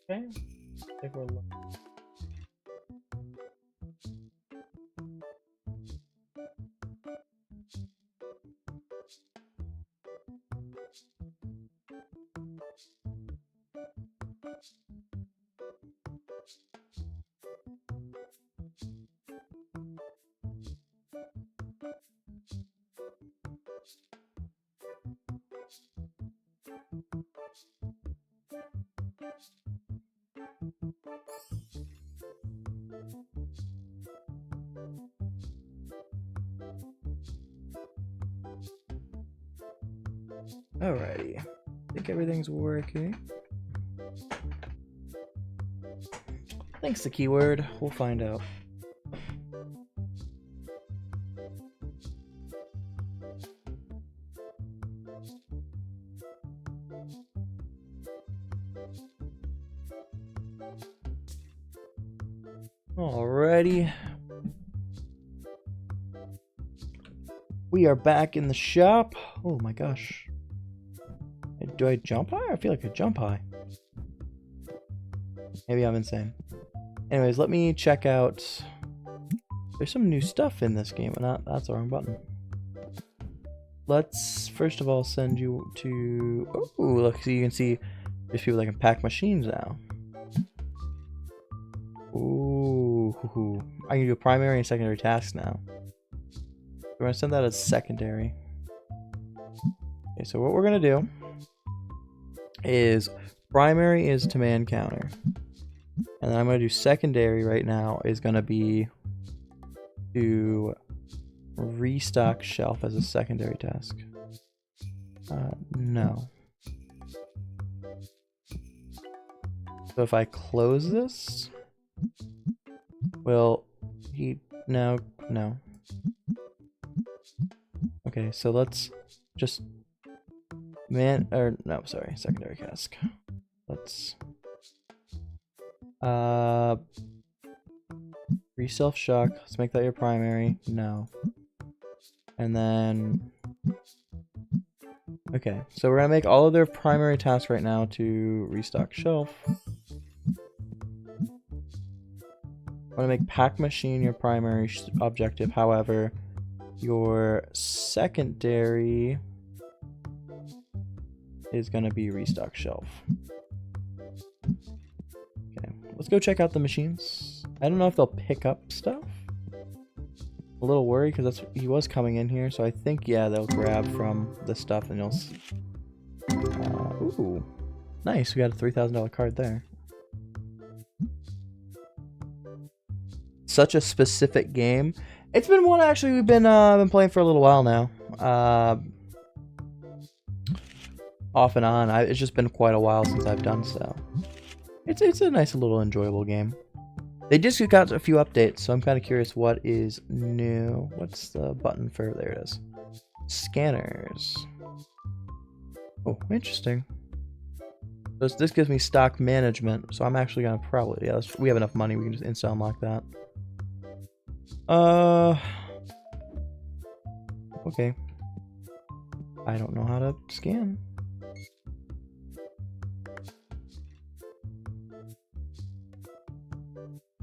Okay, take a look. Alrighty, I think everything's working. Thanks the keyword, we'll find out. Alrighty. We are back in the shop. Oh my gosh. Do I jump high? I feel like I jump high. Maybe I'm insane. Anyways, let me check out. There's some new stuff in this game. That's the wrong button. Let's first of all send you to. Oh, look! So you can see there's people that can pack machines now. Ooh, I can do primary and secondary tasks now. We're gonna send that as secondary. Okay, so what we're gonna do is primary is to man counter, and then I'm gonna do secondary right now is gonna be to restock shelf as a secondary task. No. So if I close this, will he no. Okay, so let's just secondary task. Let's re-self shock. Let's make that your primary. No. And then okay, so we're gonna make all of their primary tasks right now to restock shelf. I'm gonna make pack machine your primary objective. However, your secondary is gonna be restock shelf. Okay, let's go check out the machines. I don't know if they'll pick up stuff. A little worried because he was coming in here, so I think yeah they'll grab from the stuff and you'll. Ooh, nice! We got a $3,000 card there. Such a specific game. It's been one actually we've been playing for a little while now. Off and on. It's just been quite a while since I've done so. It's a nice little enjoyable game. They just got a few updates, so I'm kind of curious what is new. What's the button for? There it is. Scanners. Oh, interesting. This gives me stock management, so I'm actually gonna probably we have enough money. We can just insta unlock that. Okay. I don't know how to scan.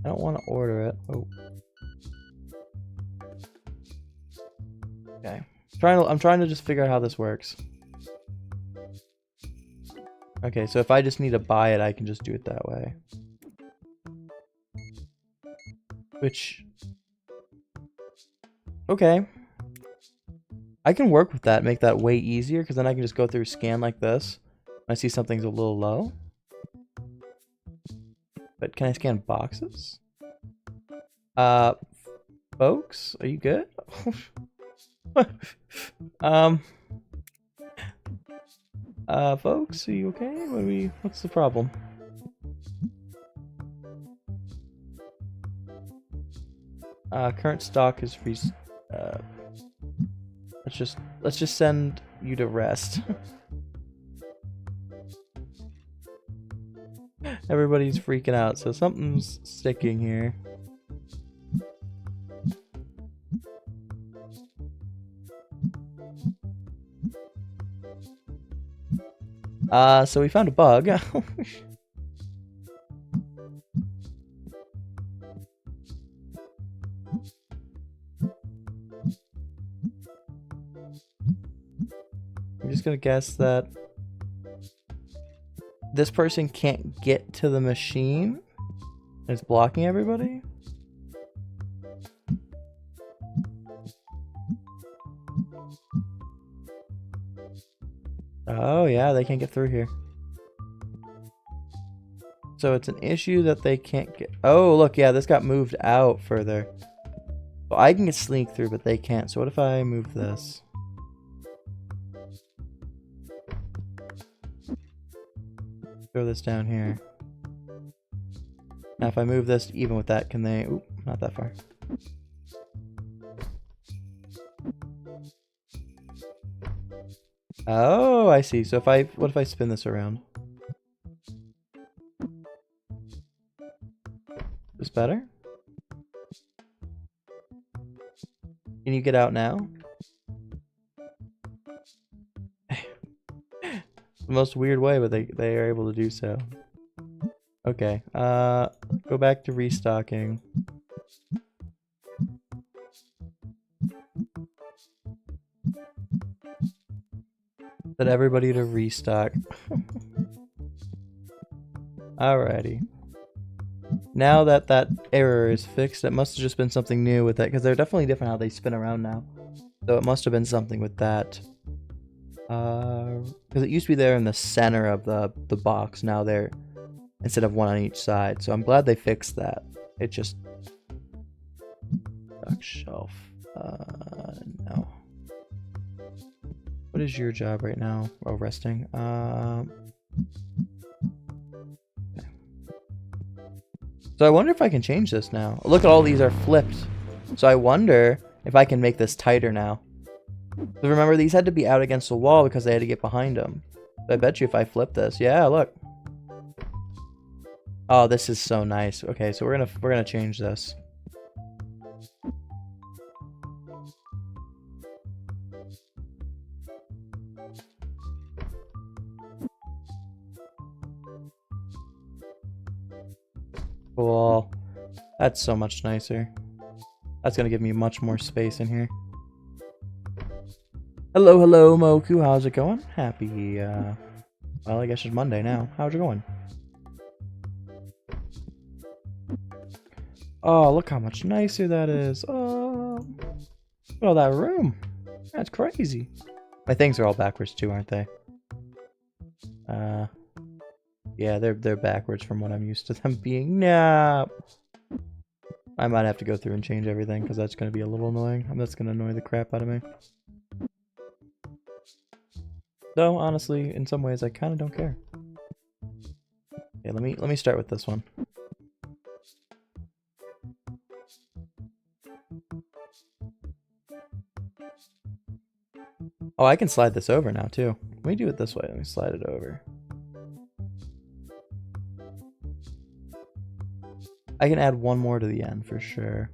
I don't want to order it. Oh. Okay. I'm trying to just figure out how this works. Okay, so if I just need to buy it, I can just do it that way. Which... okay. I can work with that, make that way easier, because then I can just go through scan like this. When I see something's a little low. But can I scan boxes? Folks, are you good? Folks, are you okay? What's the problem? Current stock is free. Let's just send you to rest. Everybody's freaking out, so something's sticking here. So we found a bug. I'm just gonna guess that this person can't get to the machine. It's blocking everybody. Oh yeah, they can't get through here. So it's an issue that they can't get. Oh look, yeah, this got moved out further. Well, I can sneak through, but they can't. So what if I move this? Throw this down here. Now if I move this, even with that, can they... Oop, not that far. Oh, I see. So if I... What if I spin this around? This better? Can you get out now? The most weird way, but they are able to do so. Okay, go back to restocking. Set everybody to restock. Alrighty. Now that that error is fixed, it must have just been something new with that, because they're definitely different how they spin around now. So it must have been something with that. Because it used to be there in the center of the box. Now they're instead of one on each side. So I'm glad they fixed that. It just shelf. No. What is your job right now? Oh, resting. Okay. So I wonder if I can change this now. Look at all these are flipped. So I wonder if I can make this tighter now. So remember, these had to be out against the wall because they had to get behind them. So I bet you if I flip this, yeah, look. Oh, this is so nice. Okay, so we're gonna change this. Cool. That's so much nicer. That's gonna give me much more space in here. Hello, hello, Moku. How's it going? Happy, well, I guess it's Monday now. How's it going? Oh, look how much nicer that is. Oh, look at all that room. That's crazy. My things are all backwards too, aren't they? Yeah, they're backwards from what I'm used to them being. Nah. I might have to go through and change everything because that's going to be a little annoying. That's going to annoy the crap out of me. Though, honestly, in some ways, I kind of don't care. Okay, let me start with this one. Oh, I can slide this over now, too. Let me do it this way. Let me slide it over. I can add one more to the end, for sure.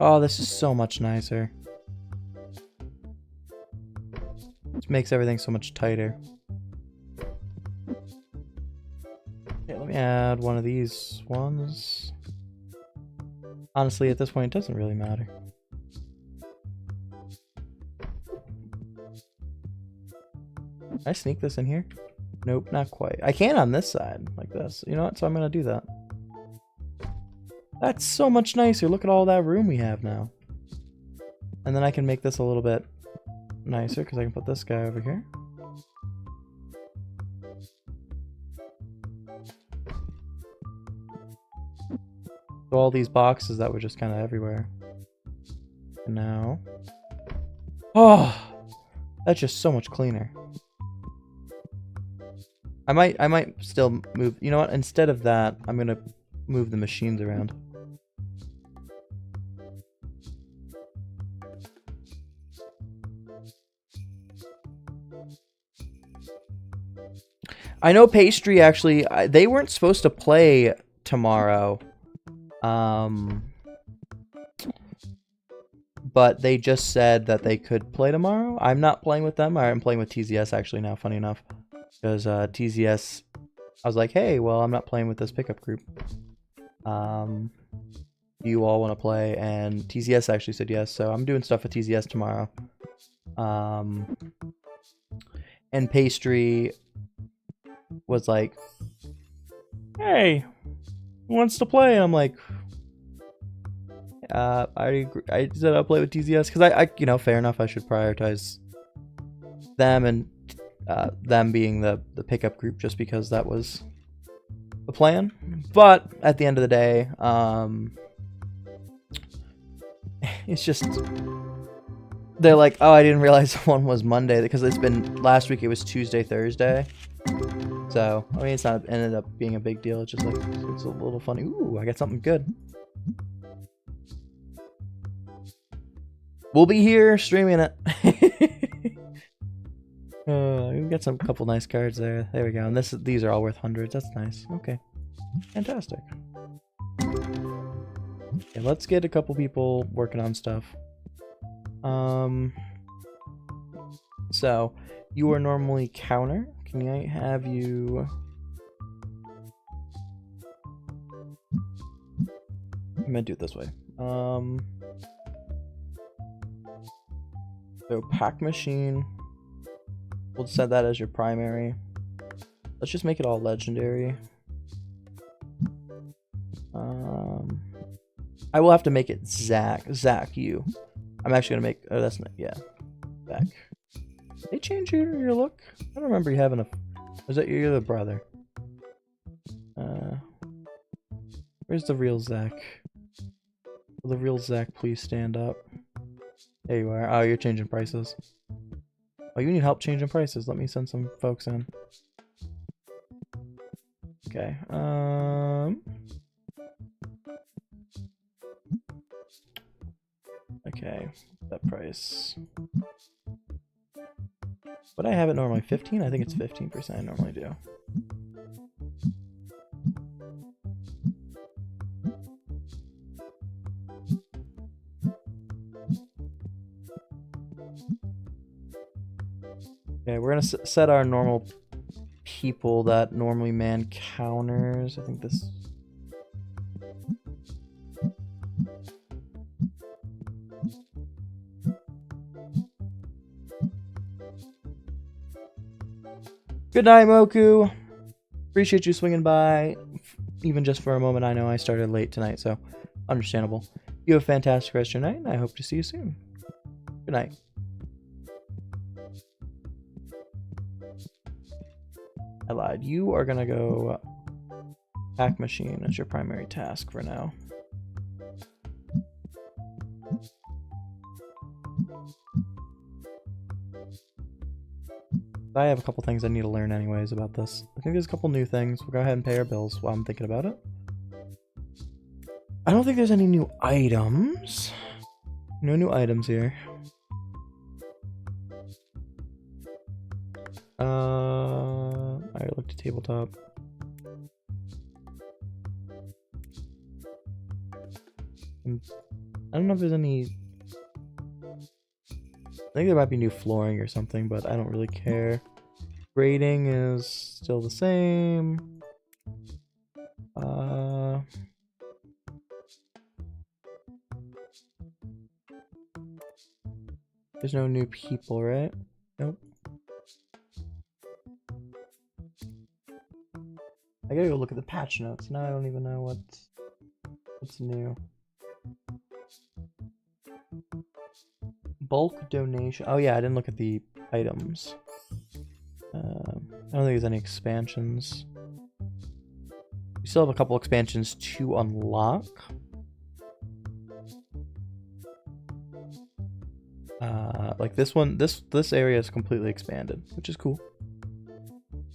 Oh, this is so much nicer. This makes everything so much tighter. Okay, let me add one of these ones. Honestly, at this point, it doesn't really matter. Can I sneak this in here? Nope, not quite. I can on this side, like this. You know what? So I'm gonna do that. That's so much nicer. Look at all that room we have now. And then I can make this a little bit nicer because I can put this guy over here. So all these boxes that were just kind of everywhere. And now... Oh! That's just so much cleaner. I might still move... You know what? Instead of that, I'm going to move the machines around. I know Pastry actually, they weren't supposed to play tomorrow. But they just said that they could play tomorrow. I'm not playing with them. I'm playing with TZS actually now, funny enough. Because TZS, I was like, hey, well, I'm not playing with this pickup group. Do you all want to play? And TZS actually said yes, so I'm doing stuff with TZS tomorrow. And Pastry was like, hey, who wants to play? And I'm like, I said I'll play with TZS because I you know, fair enough, I should prioritize them and them being the pickup group just because that was the plan. But at the end of the day, it's just they're like, oh, I didn't realize one was Monday because it's been last week. It was Tuesday, Thursday. So I mean, it's not ended up being a big deal. It's just like it's a little funny. Ooh, I got something good. We'll be here streaming it. We got some couple nice cards there. There we go. And these are all worth hundreds. That's nice. Okay, fantastic. Okay, let's get a couple people working on stuff. So you are normally counter. Can I have you? I'm gonna do it this way. So pack machine. We'll set that as your primary. Let's just make it all legendary. I will have to make it Zach. Zach, you. I'm actually gonna make. Oh, that's not. Yeah, Zach. They change your look. I don't remember you having a. Was that you're the brother? Where's the real Zach? Will the real Zach please stand up? There you are. Oh, you're changing prices. Oh, you need help changing prices. Let me send some folks in. Okay. Okay. That price. Would I have it normally 15? I think it's 15%. I normally do. Okay, we're gonna set our normal people that normally man counters. I think this. Good night, Moku. Appreciate you swinging by, even just for a moment. I know I started late tonight, so understandable. You have a fantastic rest of your night, and I hope to see you soon. Good night. I lied. You are gonna go pack machine as your primary task for now. I have a couple things I need to learn anyways about this. I think there's a couple new things. We'll go ahead and pay our bills while I'm thinking about it. I don't think there's any new items. No new items here. I looked at tabletop. I don't know if there's any. I think there might be new flooring or something, but I don't really care. Grading is still the same. There's no new people, right? Nope. I gotta go look at the patch notes. Now I don't even know what's new. Bulk donation. Oh yeah, I didn't look at the items. I don't think there's any expansions. We still have a couple expansions to unlock. Like this one, this area is completely expanded, which is cool.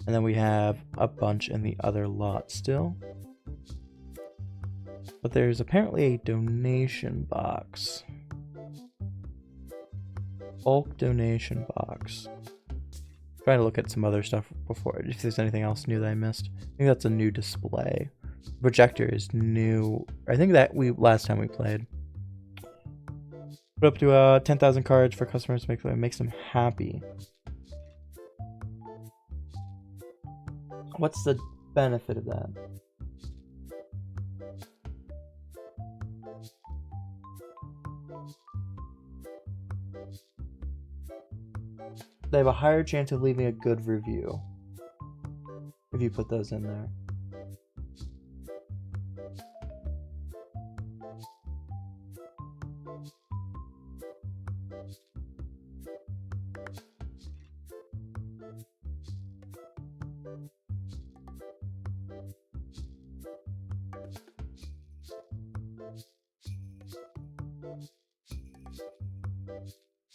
And then we have a bunch in the other lot still. But there's apparently a donation box. Bulk donation box. Trying to look at some other stuff before, if there's anything else new that I missed. I think that's a new display. Projector is new. I think that last time we played. Put up to 10,000 cards for customers to makes them happy. What's the benefit of that? They have a higher chance of leaving a good review if you put those in there.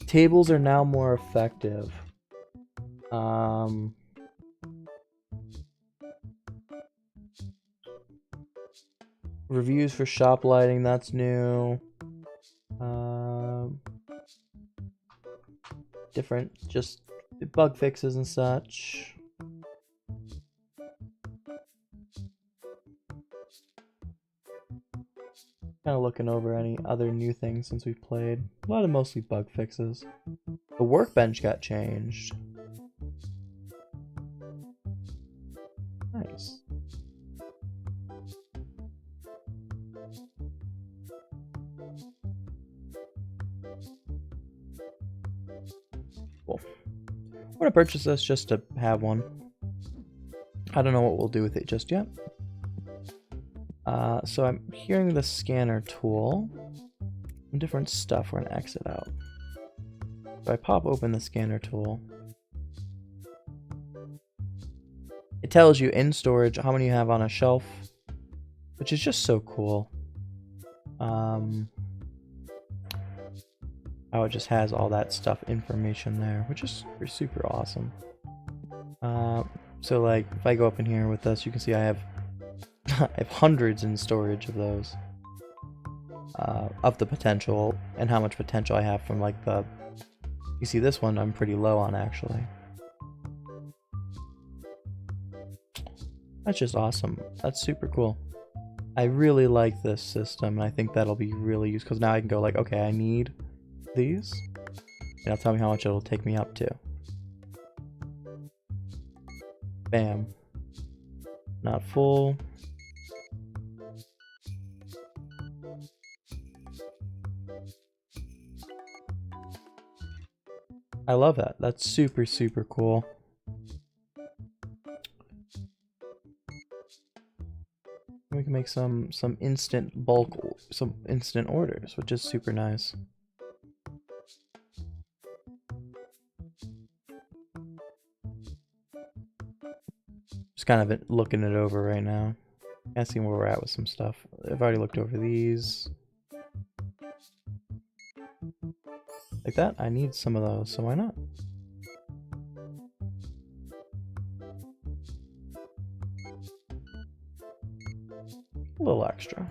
Tables are now more effective. Reviews for shop lighting, that's new. Different, just bug fixes and such. Kind of looking over any other new things since we've played. A lot of mostly bug fixes. The workbench got changed. Nice. Cool. I'm gonna purchase this just to have one. I don't know what we'll do with it just yet. So I'm hearing the scanner tool. Some different stuff. We're gonna exit out. So I pop open the scanner tool. It tells you in storage how many you have on a shelf, which is just so cool. How it just has all that stuff information there, which is super awesome. So like if I go up in here with this, you can see I have I have hundreds in storage of those. Of the potential and how much potential I have from like the, you see this one I'm pretty low on actually. That's just awesome. That's super cool. I really like this system and I think that'll be really useful because now I can go like, okay, I need these. And it'll tell me how much it'll take me up to. Bam. Not full. I love that. That's super cool. We can make some instant bulk, some instant orders, which is super nice. Just kind of looking it over right now. Kind of seeing where we're at with some stuff. I've already looked over these. Like that, I need some of those, so why not? A little extra.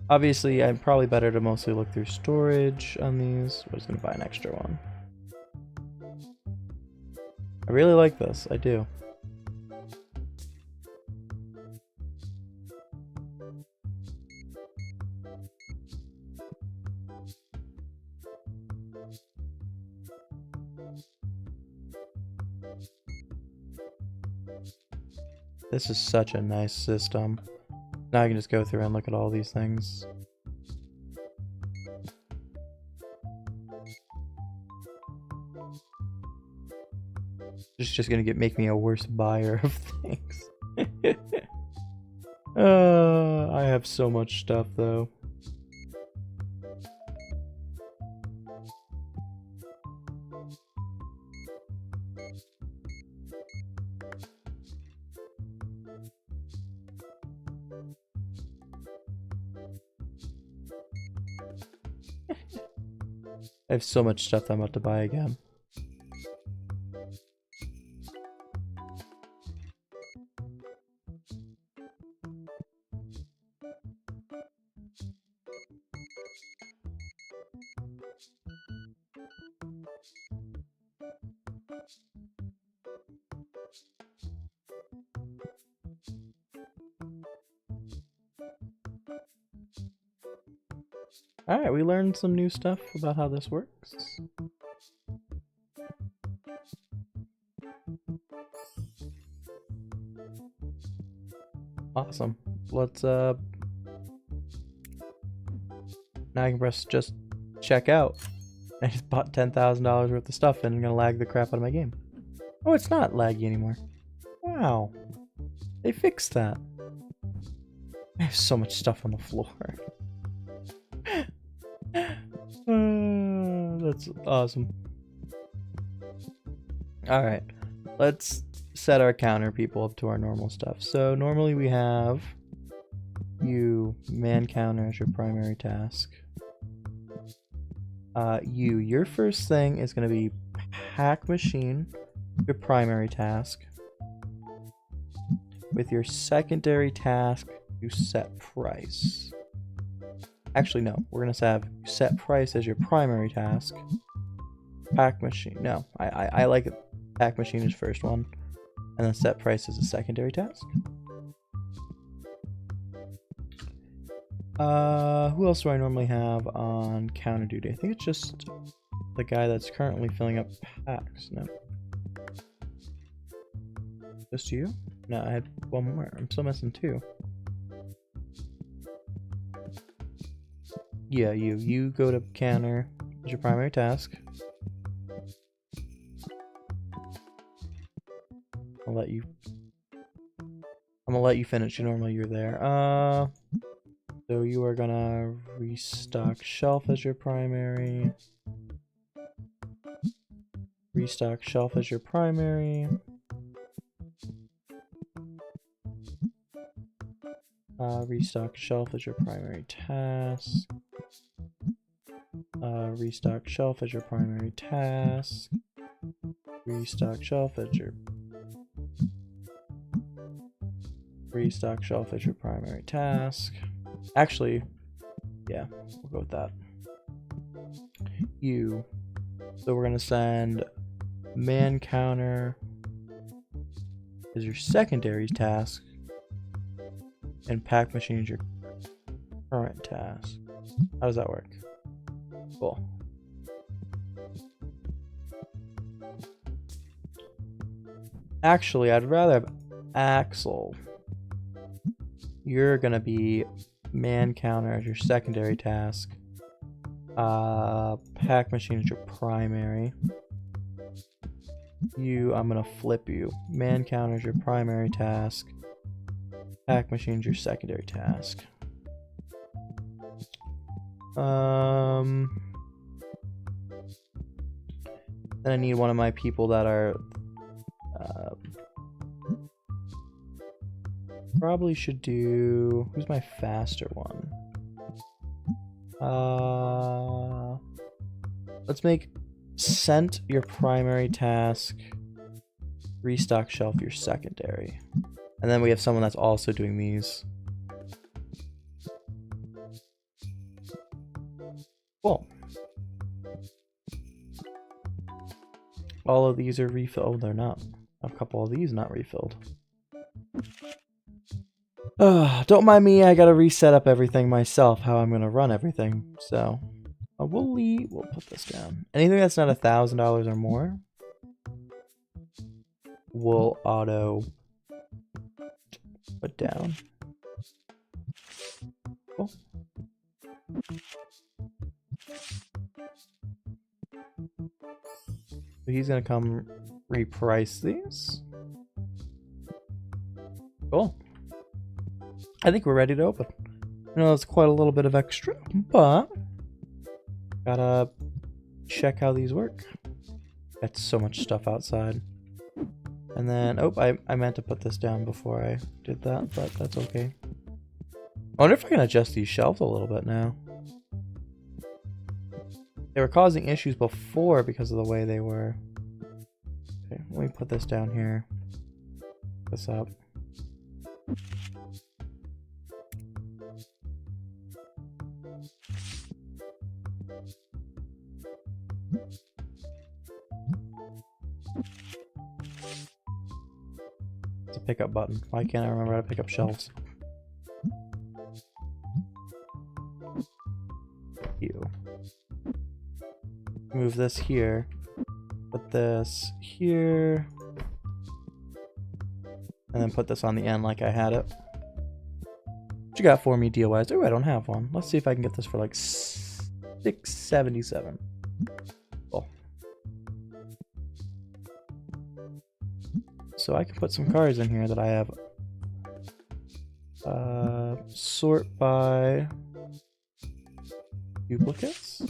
Obviously, I'm probably better to mostly look through storage on these. I'm just gonna buy an extra one. I really like this, I do. This is such a nice system. Now I can just go through and look at all these things. It's just gonna make me a worse buyer of things. I have so much stuff though. I have so much stuff that I'm about to buy again. Alright, we learned some new stuff about how this works. Awesome. Let's now I can press just check out. I just bought $10,000 worth of stuff and I'm gonna lag the crap out of my game. Oh, it's not laggy anymore. Wow. They fixed that. I have so much stuff on the floor. That's awesome. Alright. Let's set our counter people up to our normal stuff. So normally we have you man counter as your primary task. Your first thing is going to be hack machine, your primary task. With your secondary task, you set price. Actually, no, we're going to have set price as your primary task. Hack machine. No, I like it. Hack machine is first one. And then set price is a secondary task. Who else do I normally have on counter duty? I think it's just the guy that's currently filling up packs. No. Just you? No, I had one more. I'm still missing two. Yeah, you go to counter as your primary task. I'm gonna let you finish. Normally you're there. So you are gonna restock shelf as your primary. Restock shelf as your primary. Restock shelf as your primary task. Restock shelf as your primary task. Restock shelf as your restock shelf as your primary task. Actually, yeah, we'll go with that. So we're gonna send man counter as your secondary task, and pack machine is your current task. How does that work? Cool. Actually, I'd rather have Axel. You're gonna be man counter as your secondary task. Pack machine is your primary. I'm gonna flip you. Man counter is your primary task. Pack machine is your secondary task. Then I need one of my people that are probably should do... Who's my faster one? Let's make scent your primary task, restock shelf your secondary. And then we have someone that's also doing these. Cool. All of these are refilled. Oh, they're not. A couple of these not refilled. Don't mind me, I gotta reset up everything myself, how I'm gonna run everything. So we'll put this down. Anything that's not $1,000 or more, we'll auto put down. Cool. So he's gonna come reprice these. Cool. I think we're ready to open. I know it's quite a little bit of extra, but gotta check how these work. Got so much stuff outside. And then, oh, I meant to put this down before I did that, but that's okay. I wonder if I can adjust these shelves a little bit now. They were causing issues before because of the way they were. Okay, let me put this down here. This up. It's a pickup button. Why can't I remember how to pick up shelves? you. Move this here. Put this here. And then put this on the end like I had it. What you got for me, deal-wise? Oh, I don't have one. Let's see if I can get this for like $677. Cool. So I can put some cards in here that I have. Sort by duplicates.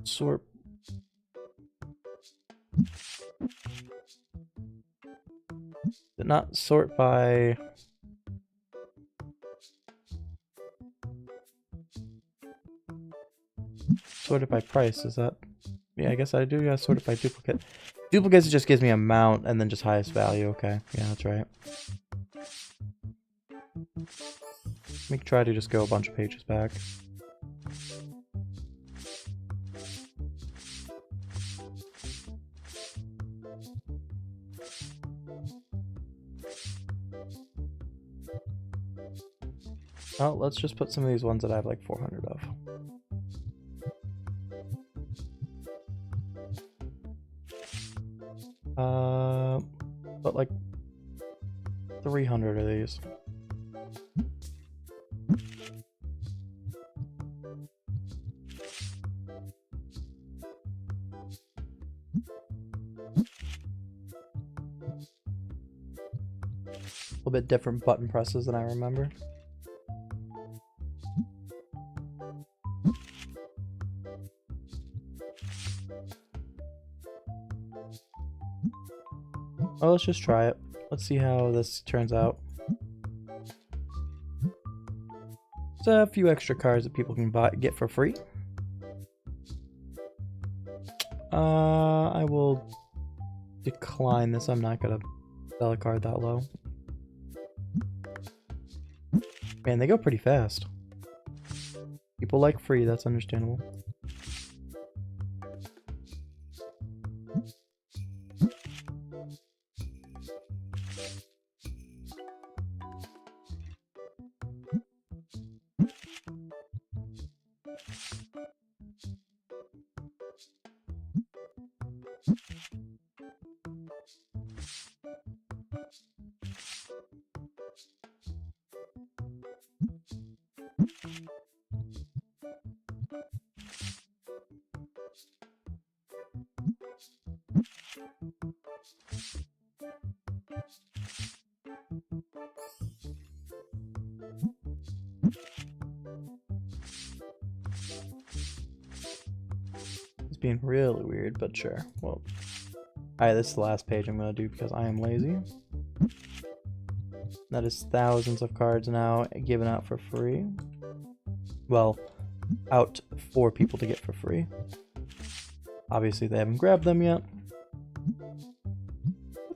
Sort. Did not sort by. Sort it by price, is that? Yeah, I guess I do gotta sort it by duplicate. Duplicates just gives me amount and then just highest value. Okay, yeah, that's right. Let me try to just go a bunch of pages back. Oh, let's just put some of these ones that I have like 400 of. But like 300 of these. A little bit different button presses than I remember. Well, let's just try it. Let's see how this turns out. There's a few extra cards that people can get for free. I will decline this. I'm not gonna sell a card that low. Man, they go pretty fast. People like free, that's understandable. It's being really weird, but sure. Well, alright, this is the last page I'm gonna do because I am lazy. That is thousands of cards now given out for free. Well, out for people to get for free. Obviously, they haven't grabbed them yet.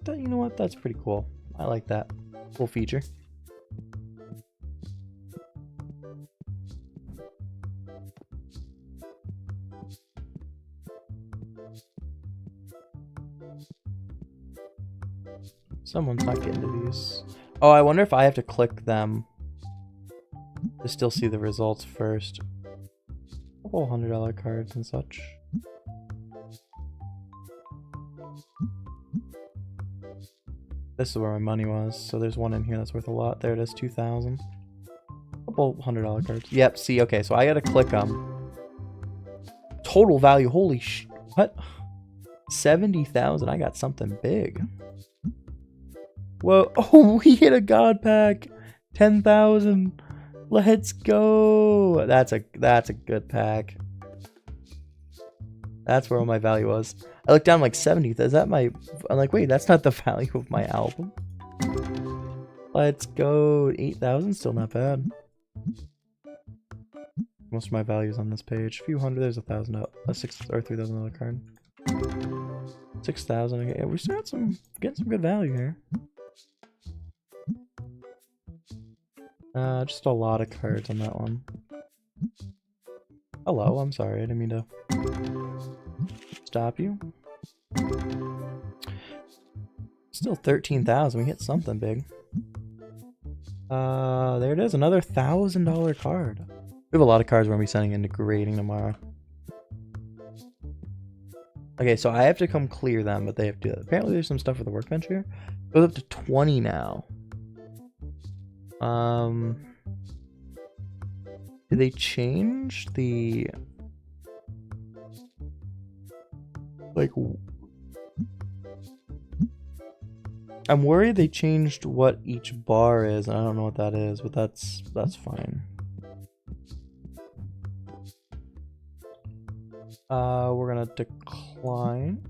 But you know what? That's pretty cool. I like that. Cool feature. Someone's not getting to these. Oh, I wonder if I have to click them to still see the results first. A couple $100 cards and such. This is where my money was, so there's one in here that's worth a lot. There it is, 2,000. A couple $100 cards. Yep, see, okay, so I gotta click them. Total value, holy sh... What? 70,000, I got something big. Whoa, oh, we hit a god pack. 10,000. Let's go. That's a good pack. That's where all my value was. I looked down like 70. Is that my... I'm like, wait, that's not the value of my album. Let's go. 8,000, still not bad. Most of my values on this page. A few hundred, there's $1,000, a $6,000 or $3,000 card. 6,000. Yeah, we start getting some good value here. Just a lot of cards on that one. Hello, I'm sorry, I didn't mean to stop you. Still 13,000, we hit something big. There it is, another $1,000 card. We have a lot of cards we're gonna be sending into grading tomorrow. Okay, so I have to come clear them, but they have to. Apparently, there's some stuff with the workbench here. It goes up to 20 now. Did they change the like? I'm worried they changed what each bar is, and I don't know what that is, but that's fine. We're gonna decline.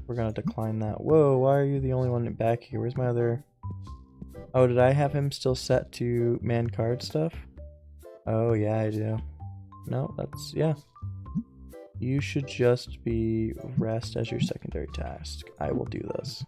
We're gonna decline that. Whoa, why are you the only one back here? Where's my other... Oh, did I have him still set to man card stuff? Oh, yeah, I do. No, that's... yeah. You should just be rest as your secondary task. I will do this.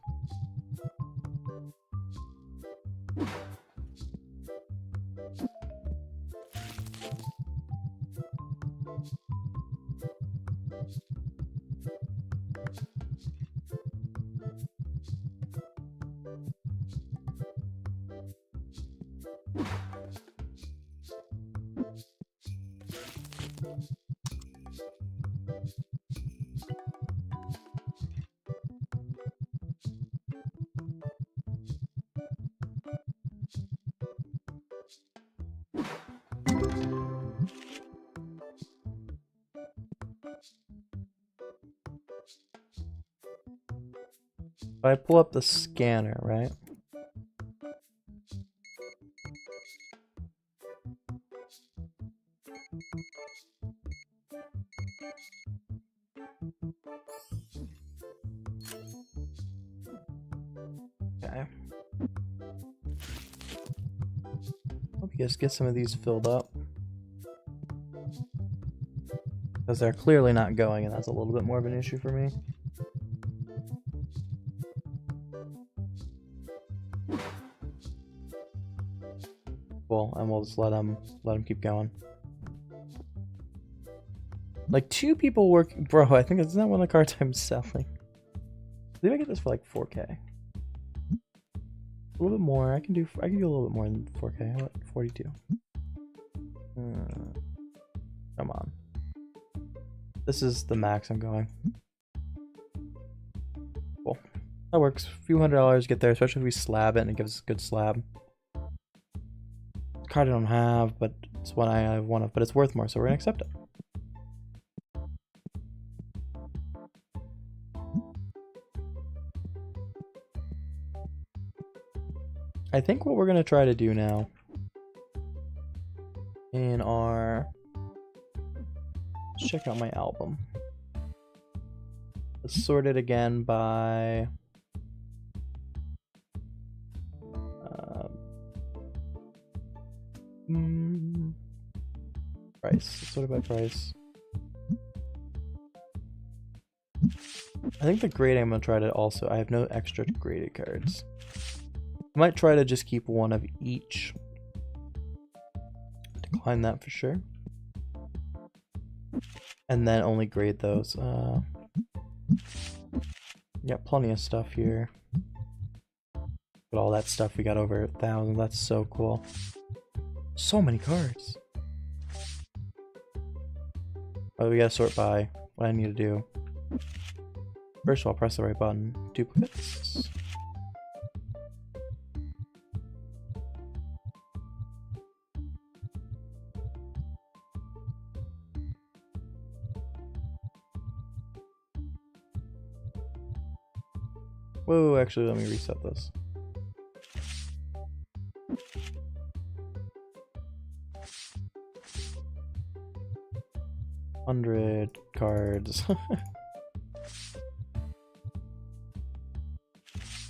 If I pull up the scanner, right? Okay. Hope you guys get some of these filled up. Because they're clearly not going, and that's a little bit more of an issue for me. Cool, and we'll just let them keep going. Like 2 people working, bro. I think it's not one of the cards I'm selling. Maybe I get this for like 4K. A little bit more. I can do a little bit more than 4K. How about 42? Come on. This is the max I'm going. Cool. That works. A few $100 get there, especially if we slab it and it gives us a good slab. Card I don't have, but it's one I have one of, but it's worth more, so we're gonna accept it. I think what we're gonna try to do now in our... Let's check out my album. Let's sort it again by price. Let's sort it by price. I think the grading I'm gonna try to also... I have no extra graded cards. I might try to just keep one of each. Decline that for sure. And then only grade those. Yeah, plenty of stuff here. But all that stuff we got over 1,000. That's so cool. So many cards. Oh, we gotta sort by what I need to do. First of all, press the right button. Duplicates. Whoa, actually, let me reset this. $100 cards.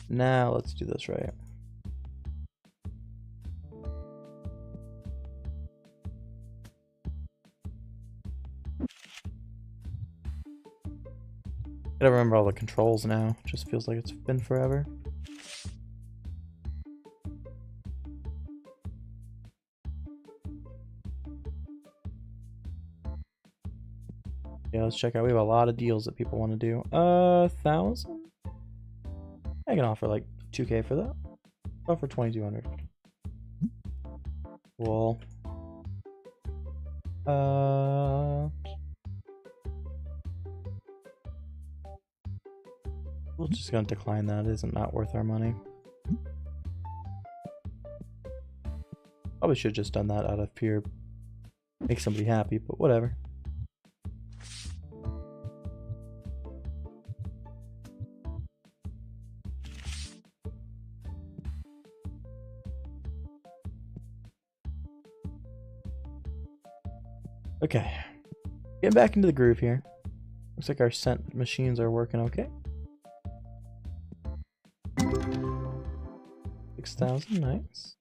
Now let's do this right. Gotta remember all the controls now. It just feels like it's been forever. Yeah, let's check out. We have a lot of deals that people want to do. 1,000? I can offer like 2K for that. Oh, for 2,200. Cool. We're just gonna decline that. It isn't not worth our money. Probably should have just done that out of pure make somebody happy, but whatever. Okay, getting back into the groove here. Looks like our scent machines are working okay. 6,000, nice.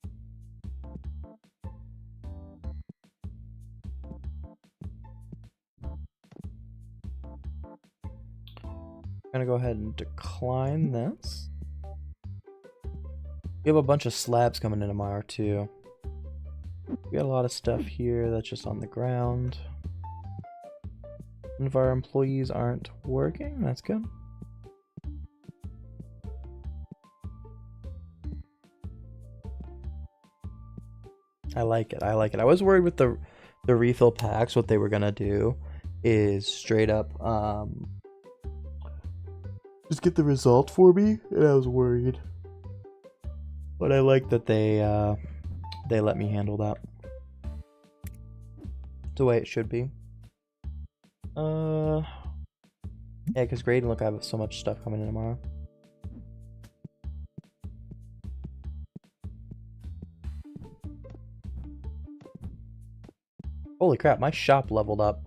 I'm gonna go ahead and decline this. We have a bunch of slabs coming in tomorrow too. We got a lot of stuff here that's just on the ground. None of our employees aren't working, that's good. I like it, I like it. I was worried with the refill packs, what they were gonna do is straight up just get the result for me, and I was worried. But I like that they let me handle that. It's the way it should be. Yeah, because great, look, I have so much stuff coming in tomorrow. Holy crap, my shop leveled up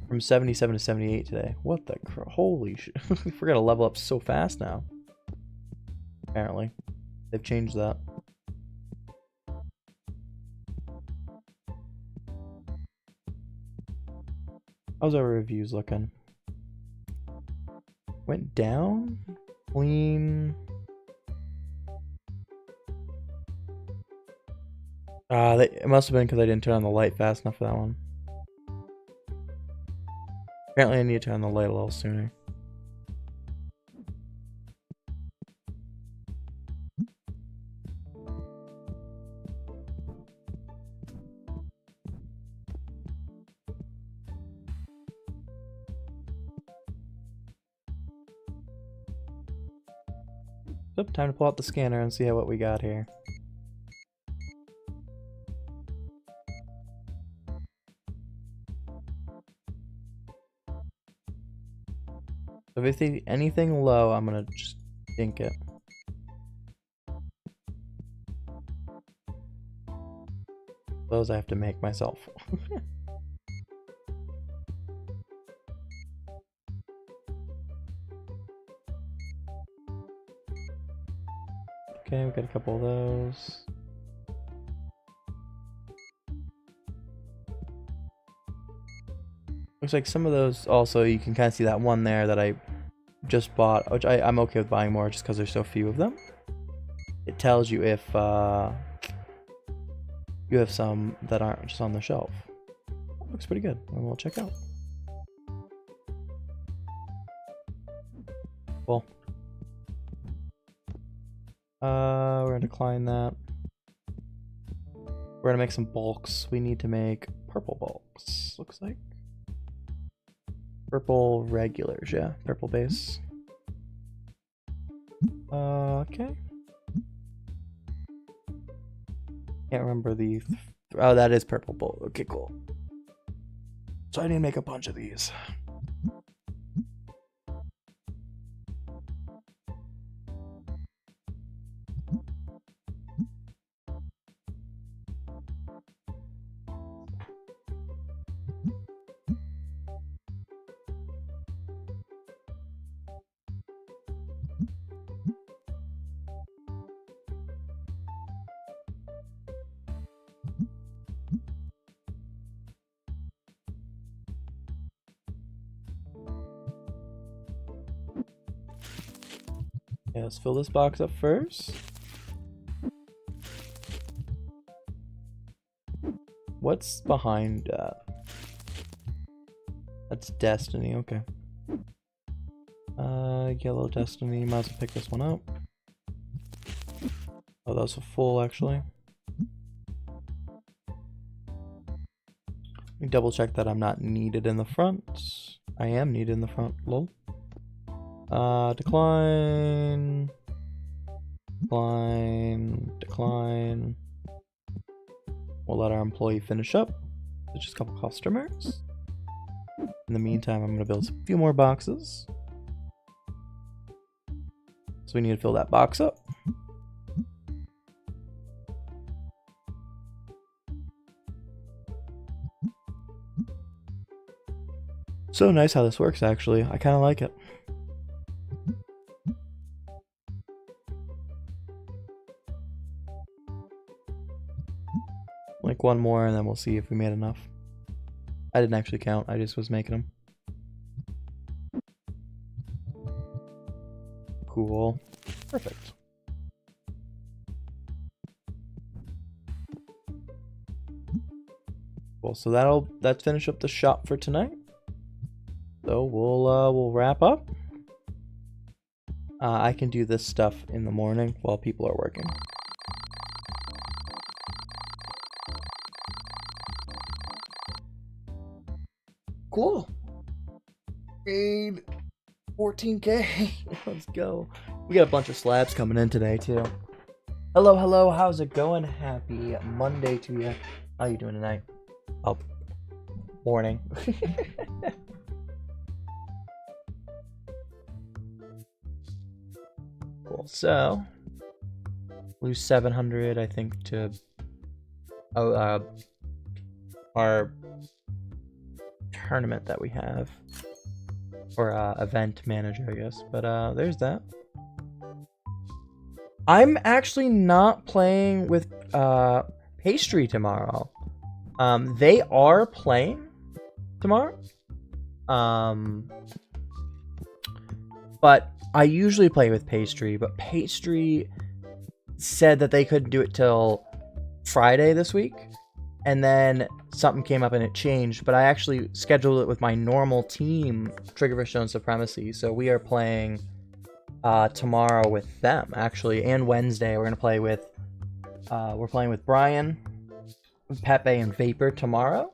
from 77 to 78 today. What the holy shit. We're gonna level up so fast now. Apparently. They've changed that. How's our reviews looking? Went down? Clean. It must have been because I didn't turn on the light fast enough for that one. Apparently I need to turn on the light a little sooner. So, time to pull out the scanner and see what we got here. So if I see anything low, I'm gonna just dink it. Those I have to make myself. Okay, we got a couple of those. Looks like some of those also, you can kind of see that one there that I just bought, which I'm okay with buying more just because there's so few of them. It tells you if you have some that aren't just on the shelf. Looks pretty good, and we'll check out. Cool. We're gonna decline that. We're gonna make some bulks. We need to make purple bulks, looks like. Purple regulars, yeah. Purple base. Okay. Can't remember the... Oh, that is purple bulk. Okay, cool. So I need to make a bunch of these. Yeah, let's fill this box up first. What's behind that? That's Destiny, okay. Yellow Destiny, might as well pick this one up. Oh, that was a full actually. Let me double check that I'm not needed in the front. I am needed in the front, lol. Decline. Decline. Decline. We'll let our employee finish up. There's just a couple customers. In the meantime, I'm gonna build a few more boxes. So we need to fill that box up. So nice how this works, actually. I kind of like it. Like one more, and then we'll see if we made enough. I didn't actually count. I just was making them. Cool. Perfect. Cool. So that's finish up the shop for tonight. So we'll wrap up. I can do this stuff in the morning while people are working. Cool. Made 14K. Let's go. We got a bunch of slabs coming in today too. Hello, hello. How's it going? Happy Monday to you. How you doing tonight? Oh, morning. Cool. So lose 700, I think, to our tournament that we have, or event manager, I guess. But there's that. I'm actually not playing with Pastry tomorrow. They are playing tomorrow. But I usually play with Pastry, but Pastry said that they couldn't do it till Friday this week, and then something came up and it changed. But I actually scheduled it with my normal team, Trigger for Stone Supremacy, so we are playing tomorrow with them, actually, and Wednesday we're playing with Brian, Pepe, and Vapor tomorrow.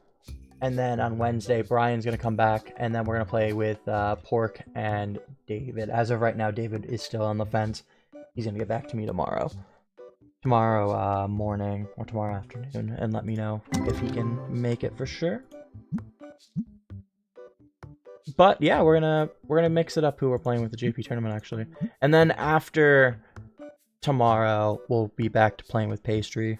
And then on Wednesday, Brian's going to come back, and then we're going to play with Pork and David. As of right now, David is still on the fence. He's going to get back to me tomorrow morning or tomorrow afternoon, and let me know if he can make it for sure. But yeah, we're gonna mix it up who we're playing with the JP tournament, actually. And then after tomorrow, we'll be back to playing with Pastry.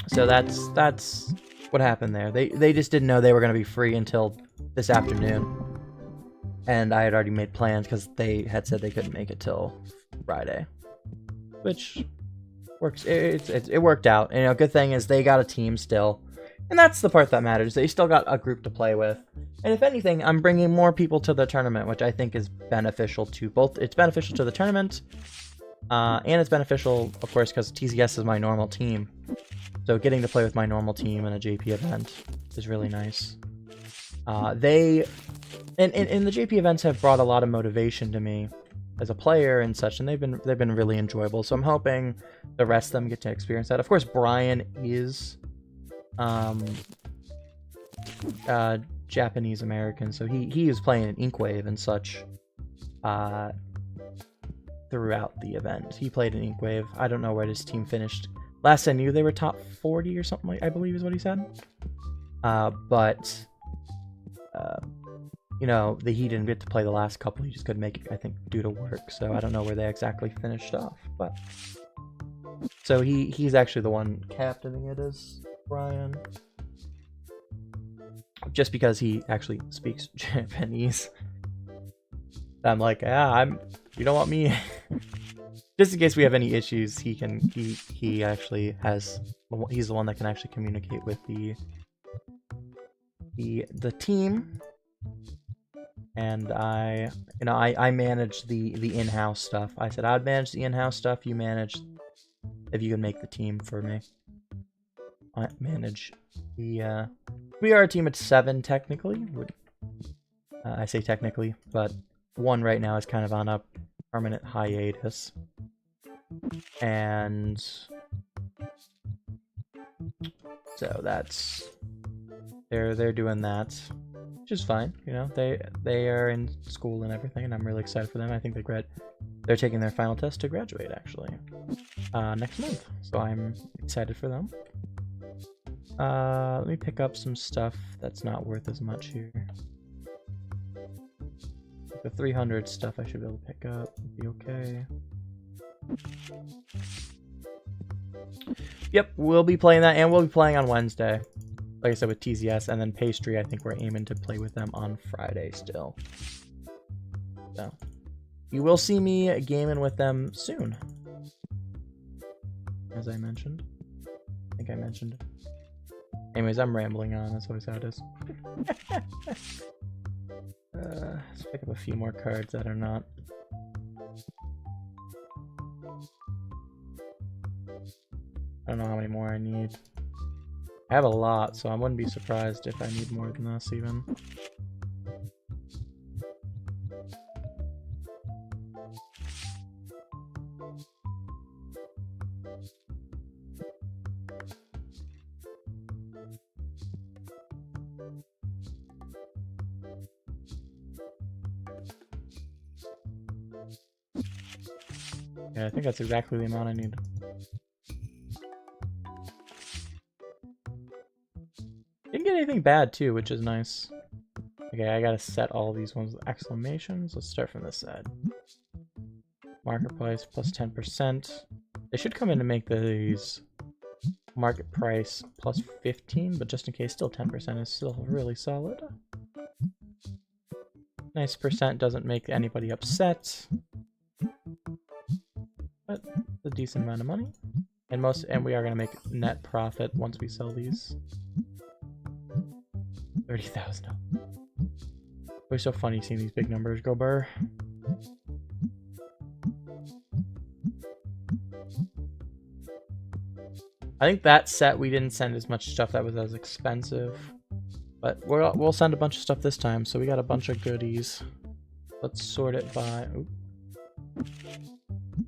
So that's what happened there. They just didn't know they were going to be free until this afternoon. And I had already made plans because they had said they couldn't make it till Friday. Which works. It worked out. And, you know, good thing is they got a team still. And that's the part that matters. They still got a group to play with. And if anything, I'm bringing more people to the tournament, which I think is beneficial to both. It's beneficial to the tournament. And it's beneficial, of course, because TZS is my normal team. So getting to play with my normal team in a JP event is really nice. They and the JP events have brought a lot of motivation to me as a player and such, and they've been really enjoyable. So I'm hoping the rest of them get to experience that. Of course, Brian is Japanese American, so he was playing in Inkwave and such throughout the event. He played in Inkwave. I don't know where his team finished. Last I knew, they were top 40 or something, like I believe is what he said. But you know, he didn't get to play the last couple. He just couldn't make it, I think, due to work. So I don't know where they exactly finished off. But so he's actually the one captaining it, is Brian. Just because he actually speaks Japanese. I'm like, you don't want me. Just in case we have any issues, he actually has. He's the one that can actually communicate with the team. And I manage the in-house stuff. I said I'd manage the in-house stuff. You manage, if you can make the team for me. I manage the. We are a team of 7 technically. I say technically, but one right now is kind of on a permanent hiatus. And so that's they're doing that, which is fine. You know, they are in school and everything, and I'm really excited for them. I think they're taking their final test to graduate actually next month, so I'm excited for them. Let me pick up some stuff that's not worth as much here. The 300 stuff I should be able to pick up. Be okay. Yep, we'll be playing that, and we'll be playing on Wednesday. Like I said, with TZS, and then Pastry, I think we're aiming to play with them on Friday still. So, you will see me gaming with them soon. As I mentioned. I think I mentioned it. Anyways, I'm rambling on. That's always how it is. Let's pick up a few more cards that are not. I don't know how many more I need. I have a lot, so I wouldn't be surprised if I need more than this even. Yeah, I think that's exactly the amount I need. Didn't get anything bad too, which is nice. Okay, I gotta set all these ones with exclamations. Let's start from this side. Market price plus 10%. They should come in to make these market price plus 15, but just in case, still 10% is still really solid. Nice percent doesn't make anybody upset. But a decent amount of money. And we are gonna make net profit once we sell these. 30,000. It's so funny seeing these big numbers go burr. I think that set we didn't send as much stuff that was as expensive, but we'll send a bunch of stuff this time. So we got a bunch of goodies. Let's sort it by. Oops.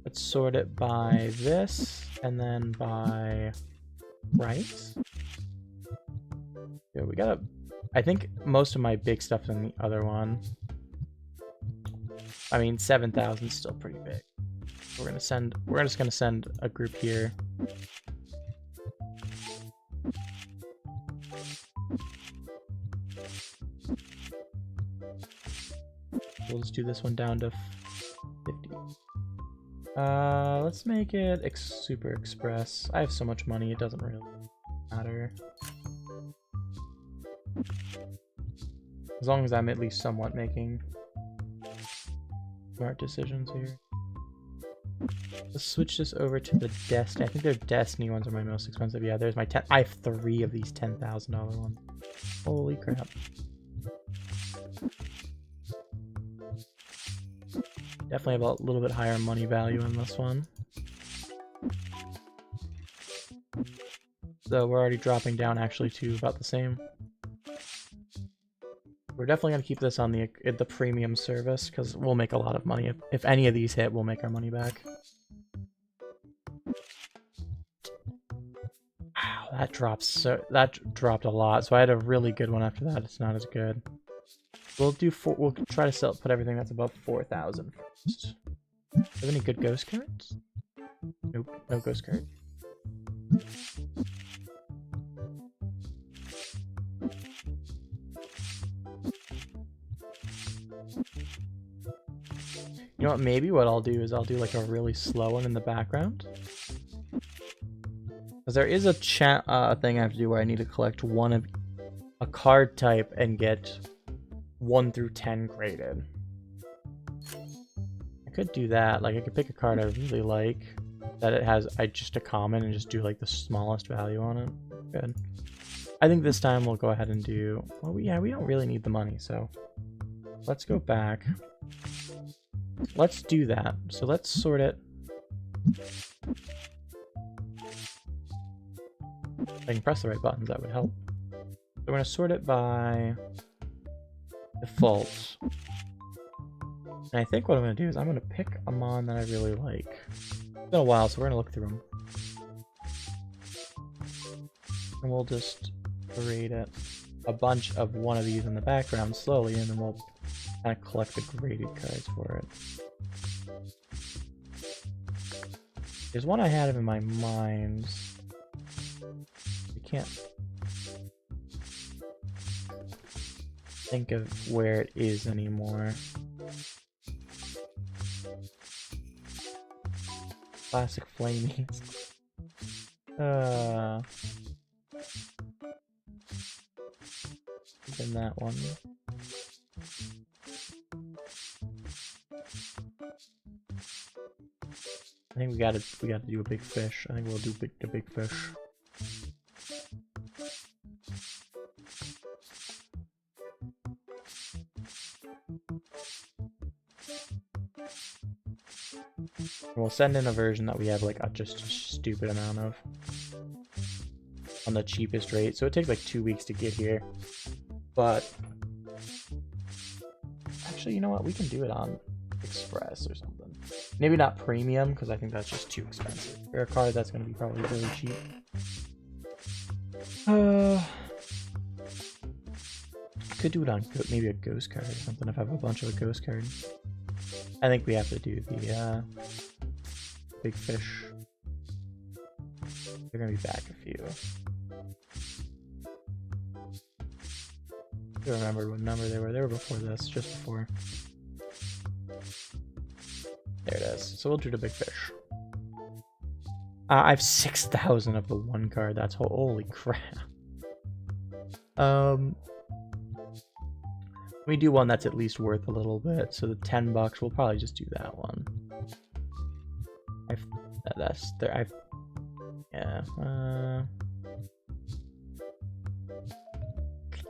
Let's sort it by this, and then by right. Yeah, we gotta. I think most of my big stuff's in the other one. I mean, 7,000 is still pretty big. We're just gonna send a group here. We'll just do this one down to 50. Let's make it super express. I have so much money, it doesn't really matter. As long as I'm at least somewhat making smart decisions here. Let's switch this over to the Destiny. I think their Destiny ones are my most expensive. Yeah, there's my 10. I have 3 of these $10,000 ones. Holy crap. Definitely have a little bit higher money value in this one. So we're already dropping down actually to about the same. We're definitely going to keep this on the premium service because we'll make a lot of money. If any of these hit, we'll make our money back. Wow, that dropped a lot. So I had a really good one after that. It's not as good. We'll try to put everything that's above 4,000 first. Do you have any good ghost cards? Nope, no ghost card. You know what, maybe what I'll do is I'll do like a really slow one in the background. Because there is a thing I have to do where I need to collect one of a card type and get 1 through 10 graded. I could do that. Like I could pick a card I really like that it has just a common and just do like the smallest value on it. Good. I think this time we'll go ahead and do. Well, yeah, we don't really need the money, so let's go back. Let's do that. So let's sort it. If I can press the right buttons, that would help. So we're going to sort it by default. And I think what I'm going to do is I'm going to pick a mon that I really like. It's been a while, so we're going to look through them. And we'll just create a bunch of one of these in the background slowly, and then we'll kind of collect the graded cards for it. There's one I had in my mind. I can't think of where it is anymore. Classic Flamies. Then that one. I think we gotta do a big fish. I think we'll do the big fish. We'll send in a version that we have like just a stupid amount of on the cheapest rate. So it takes like 2 weeks to get here. But actually, you know what? We can do it on Express or something. Maybe not premium, because I think that's just too expensive. For a card that's going to be probably really cheap. Could do it on maybe a ghost card or something if I have a bunch of a ghost card. I think we have to do the big fish. They're going to be back a few. I don't remember what number they were. They were before this, just before. There it is. So we'll do the big fish. I have 6,000 of the one card. That's holy crap. We do one that's at least worth a little bit. So the $10, we'll probably just do that one. That's there. Yeah.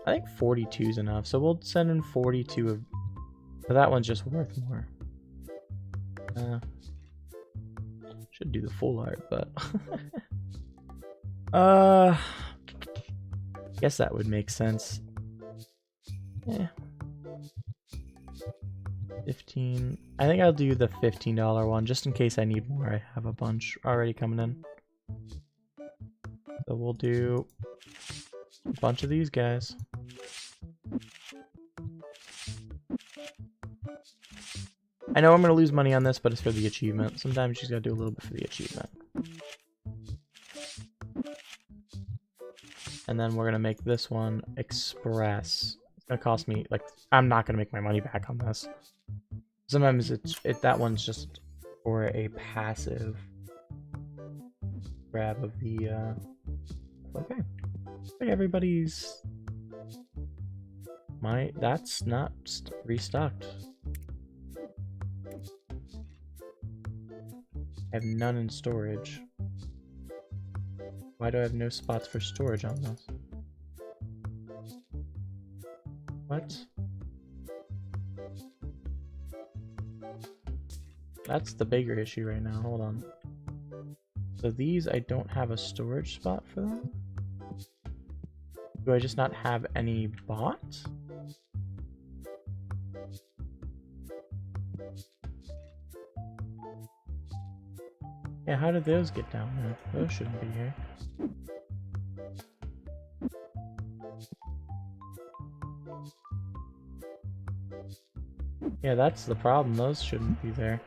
I think 42 is enough, so we'll send in 42 of. But that one's just worth more. Should do the full art, but guess that would make sense. Yeah. 15. I think I'll do the $15 one just in case I need more. I have a bunch already coming in. So we'll do a bunch of these guys. I know I'm going to lose money on this, but it's for the achievement. Sometimes you just got to do a little bit for the achievement. And then we're going to make this one Express. It's going to cost me, like, I'm not going to make my money back on this. Sometimes that one's just for a passive grab of the, okay. Like everybody's, that's not restocked. I have none in storage. Why do I have no spots for storage on this? What? That's the bigger issue right now. Hold on. So these, I don't have a storage spot for them? Do I just not have any bought? Yeah, how did those get down there? Those shouldn't be here. Yeah, that's the problem. Those shouldn't be there.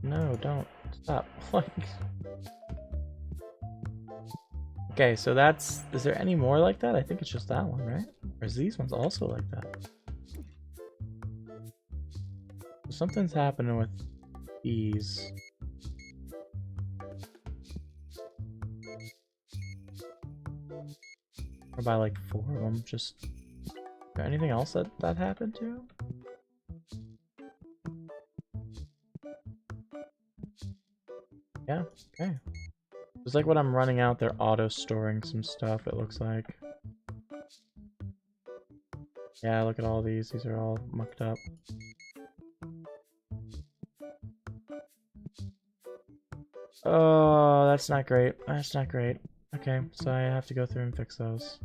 No, don't. Stop. Okay, so that's... Is there any more like that? I think it's just that one, right? Or is these ones also like that? Something's happening with these. Or by like 4 of them. Just... Is there anything else that happened to? Yeah, okay. It's like when I'm running out, they're auto-storing some stuff, it looks like. Yeah, look at all these. These are all mucked up. Oh, that's not great. That's not great. Okay, so I have to go through and fix those.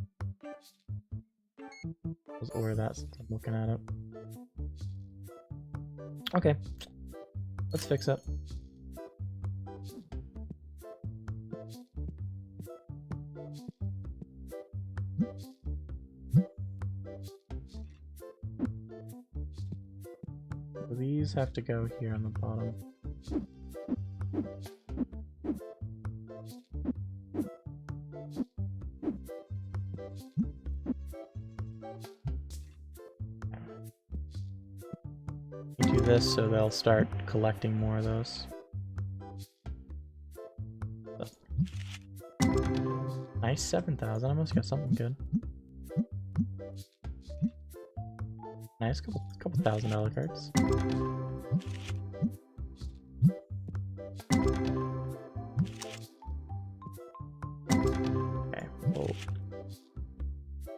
Let's order that since I'm looking at it. Okay. Let's fix it. So these have to go here on the bottom. Do this so they'll start collecting more of those. Nice 7,000. I must got something good. Nice couple $1,000 cards. Okay, we'll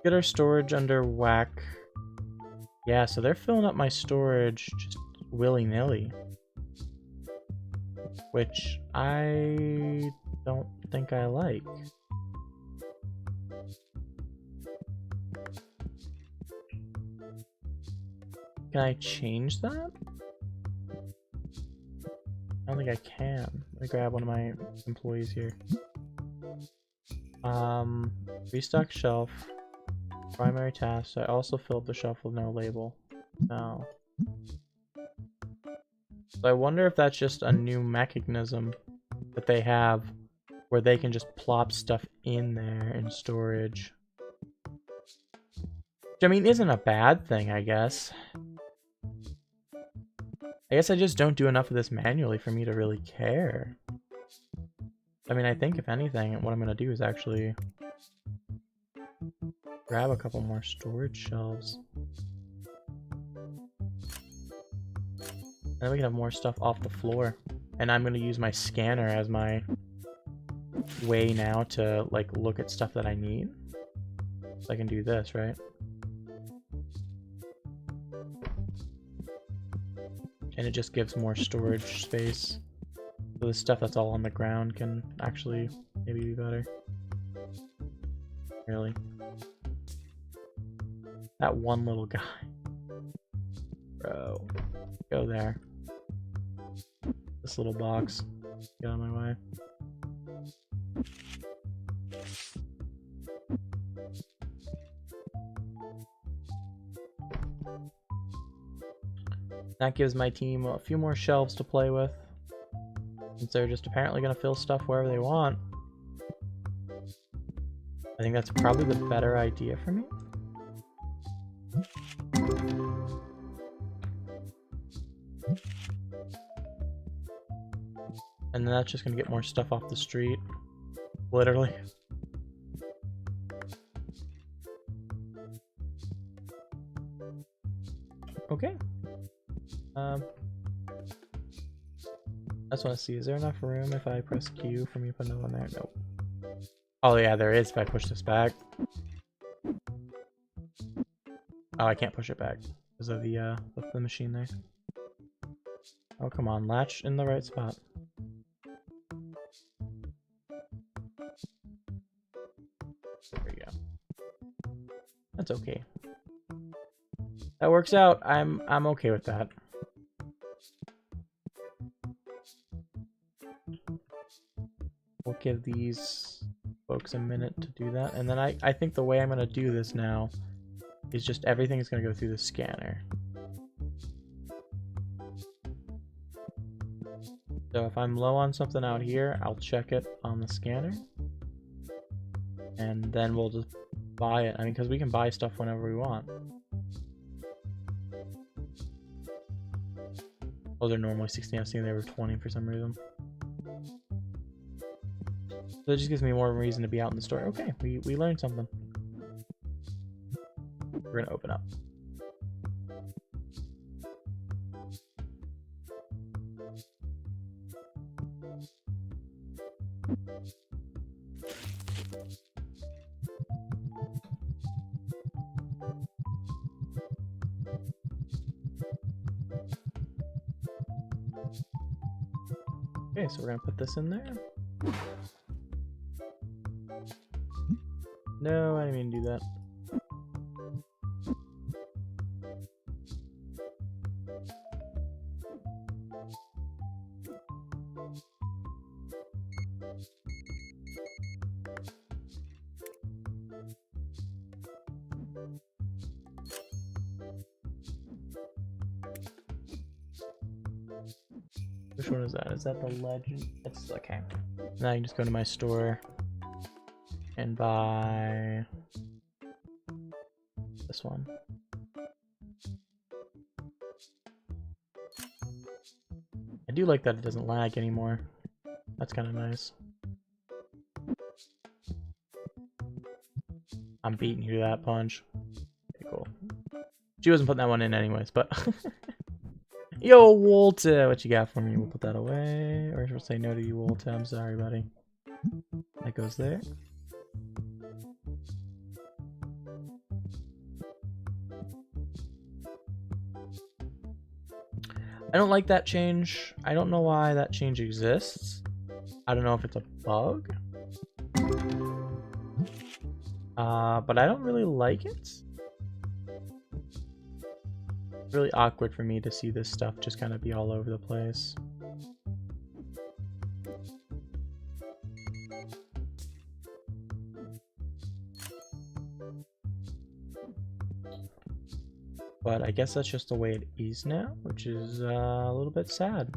get our storage under whack. Yeah, so they're filling up my storage just willy-nilly, which I don't think I like. Can I change that? I don't think I can. Let me grab one of my employees here. Restock shelf. Primary tasks. I also filled the shelf with no label. No. So I wonder if that's just a new mechanism that they have where they can just plop stuff in there in storage. Which, I mean, isn't a bad thing, I guess. I guess I just don't do enough of this manually for me to really care. I mean, I think if anything, what I'm going to do is actually grab a couple more storage shelves. And then we can have more stuff off the floor. And I'm going to use my scanner as my way now to, like, look at stuff that I need. So I can do this, right? And it just gives more storage space. So the stuff that's all on the ground can actually maybe be better. Really. That one little guy. Bro. Go there. This little box. Get out of my way. That gives my team a few more shelves to play with, since they're just apparently going to fill stuff wherever they want. I think that's probably the better idea for me. And then that's just going to get more stuff off the street. Literally. Okay. I just want to see, is there enough room if I press Q for me to put another one there? Nope. Oh yeah, there is if I push this back. Oh, I can't push it back because of the machine there. Oh, come on, latch in the right spot. There we go. That's okay. That works out. I'm okay with that. We'll give these folks a minute to do that. And then I think the way I'm going to do this now is just everything is going to go through the scanner. So if I'm low on something out here, I'll check it on the scanner. And then we'll just buy it. I mean, because we can buy stuff whenever we want. Those are normally 16. I was thinking they were 20 for some reason. So it just gives me more reason to be out in the store. Okay, we learned something. We're going to open up. Okay, so we're going to put this in there. No, I didn't mean to do that. Which one is that? Is that the Legend? It's okay. Now I can just go to my store and buy this one. I do like that it doesn't lag anymore. That's kind of nice. I'm beating you to that punch. Okay, cool. She wasn't putting that one in anyways, but... Yo, Walter! What you got for me? We'll put that away. Or she'll say no to you, Walter. I'm sorry, buddy. That goes there. I don't like that change. I don't know why that change exists. I don't know if it's a bug. But I don't really like it. It's really awkward for me to see this stuff just kind of be all over the place. But I guess that's just the way it is now, which is a little bit sad.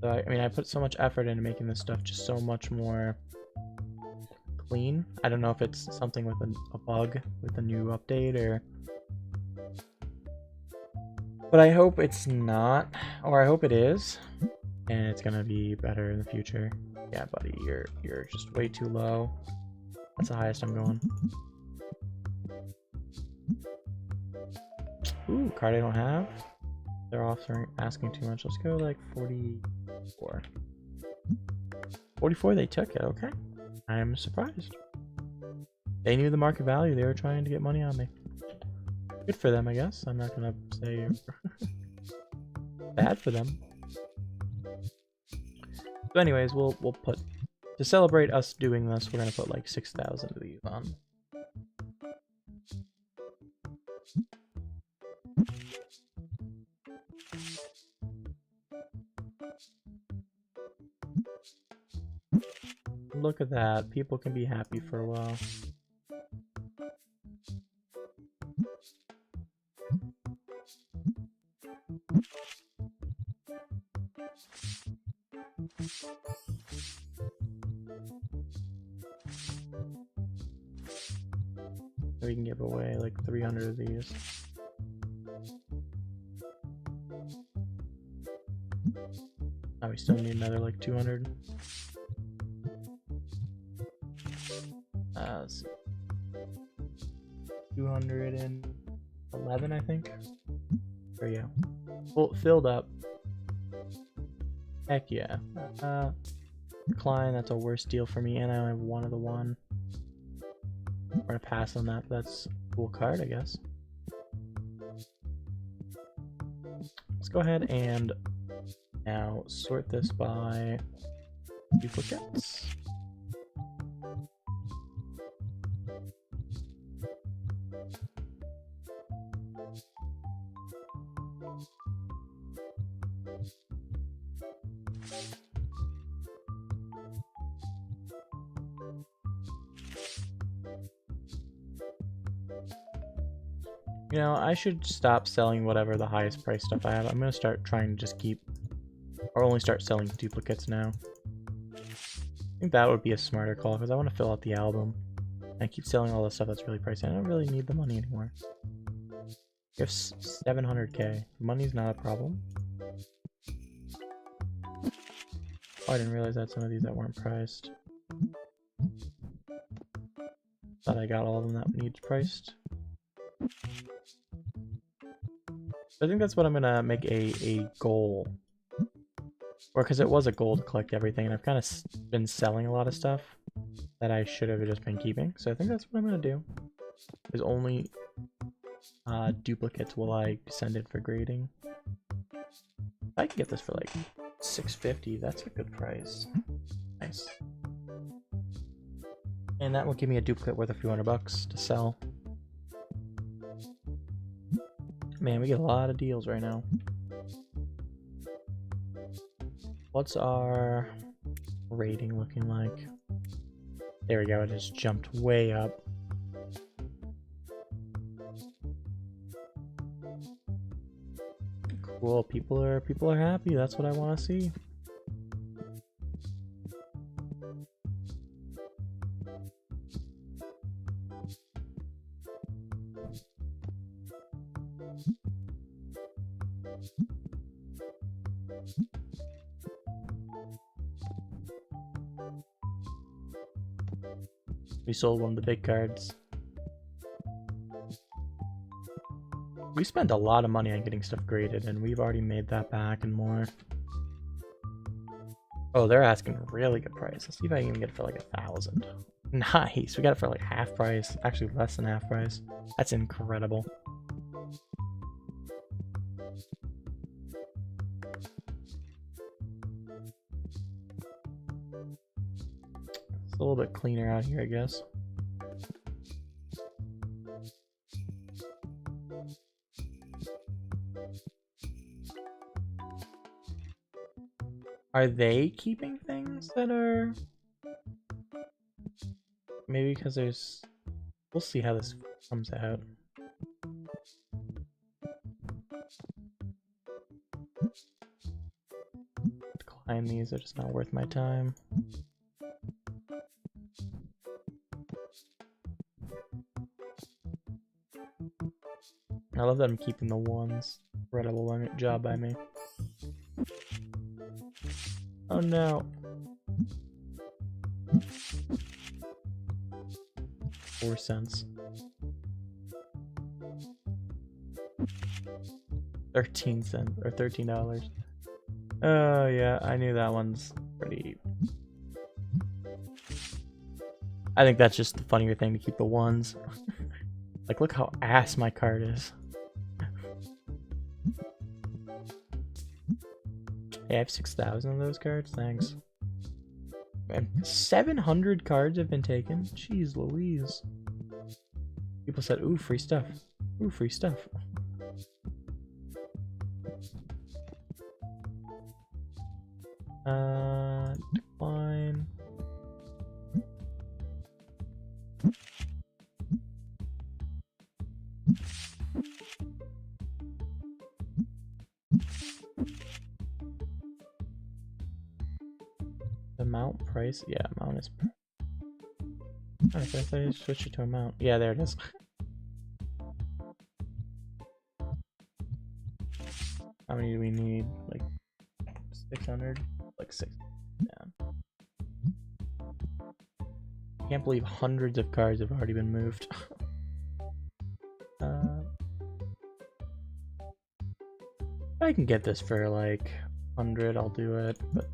So, I mean, I put so much effort into making this stuff just so much more clean. I don't know if it's something with a bug with a new update or... But I hope it's not, or I hope it is, and it's gonna be better in the future. Yeah, buddy, you're just way too low. That's the highest I'm going. Ooh, card I don't have. They're offering, asking too much. Let's go like 44. 44, they took it, okay. I'm surprised. They knew the market value. They were trying to get money on me. Good for them, I guess. I'm not gonna say bad for them. So anyways, we'll put, to celebrate us doing this, we're gonna put like 6,000 of these on. Look at that. People can be happy for a while. We can give away like 300 of these. Oh, we still need another like 200. Let's see. 211, I think. There you go. Well, filled up. Heck yeah. Decline, that's a worse deal for me, and I only have one of the one. I'm gonna pass on that, but that's a cool card, I guess. Let's go ahead and now sort this by duplicates. You know, I should stop selling whatever the highest price stuff I have. I'm gonna start trying to just keep, or only start selling duplicates now. I think that would be a smarter call because I want to fill out the album. I keep selling all the stuff that's really pricey. I don't really need the money anymore. You have 700k. Money's not a problem. Oh, I didn't realize that some of these that weren't priced. Thought I got all of them that needs priced. I think that's what I'm gonna make a goal. Or because it was a goal to collect everything, and I've kind of been selling a lot of stuff that I should have just been keeping. So I think that's what I'm gonna do. Is only duplicates will I send in for grading. I can get this for like $650. That's a good price. Nice. And that will give me a duplicate worth a few $100 to sell. Man, we get a lot of deals right now. What's our rating looking like? There we go, it just jumped way up. Cool. People are happy. That's what I want to see. We sold one of the big cards. We spent a lot of money on getting stuff graded, and we've already made that back and more. Oh, they're asking a really good price. Let's see if I can even get it for like 1,000. Nice. We got it for like half price. Actually, less than half price. That's incredible. It's a little bit cleaner out here, I guess. Are they keeping things that are... Maybe because there's... We'll see how this comes out. Decline these, they're just not worth my time. I love that I'm keeping the ones. Incredible job by me. Oh no. 4 cents. 13 cents or $13. Oh yeah, I knew that one's pretty. I think that's just the funnier thing to keep the ones. Like, look how ass my card is. Hey, I have 6,000 of those cards. Thanks. And 700 cards have been taken. Jeez Louise. People said, "Ooh, free stuff. Ooh, free stuff." Decline. Amount price? Yeah, amount is. Alright, so I thought I switched it to amount. Yeah, there it is. How many do we need? Like 600? Like 6. Yeah. I can't believe hundreds of cards have already been moved. I can get this for like 100, I'll do it, but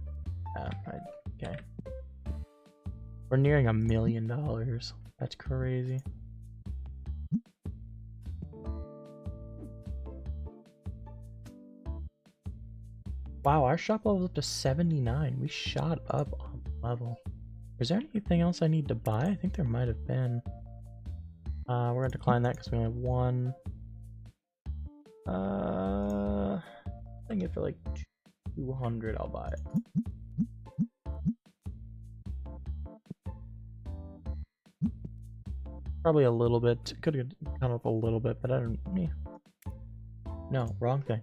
okay. We're nearing $1 million. That's crazy. Wow, our shop level is up to 79. We shot up on level. Is there anything else I need to buy? I think there might have been. We're gonna decline that because we only have one. I think it for like 200, I'll buy it. Probably a little bit. Could have gone up a little bit, but I don't. Yeah. No, wrong thing.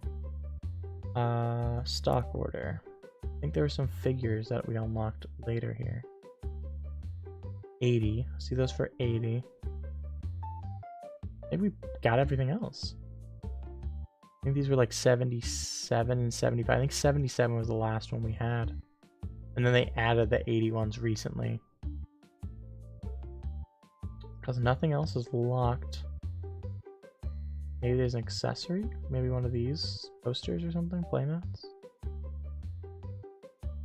Stock order. I think there were some figures that we unlocked later here. 80. See those for 80. Maybe we got everything else. I think these were like 77 and 75. I think 77 was the last one we had. And then they added the 80 ones recently. Because nothing else is locked. Maybe there's an accessory? Maybe one of these posters or something? Playmats?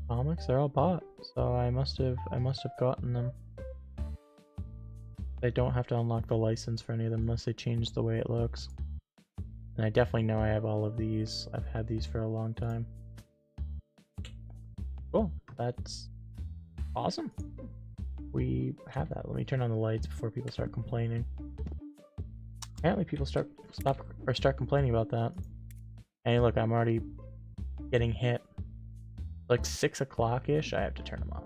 Comics? They're all bought. So I must have gotten them. I don't have to unlock the license for any of them unless they change the way it looks. And I definitely know I have all of these. I've had these for a long time. Cool. That's awesome. We have that. Let me turn on the lights before people start complaining. Apparently people start complaining about that. Hey, look, I'm already getting hit. Like 6 o'clock-ish, I have to turn them on.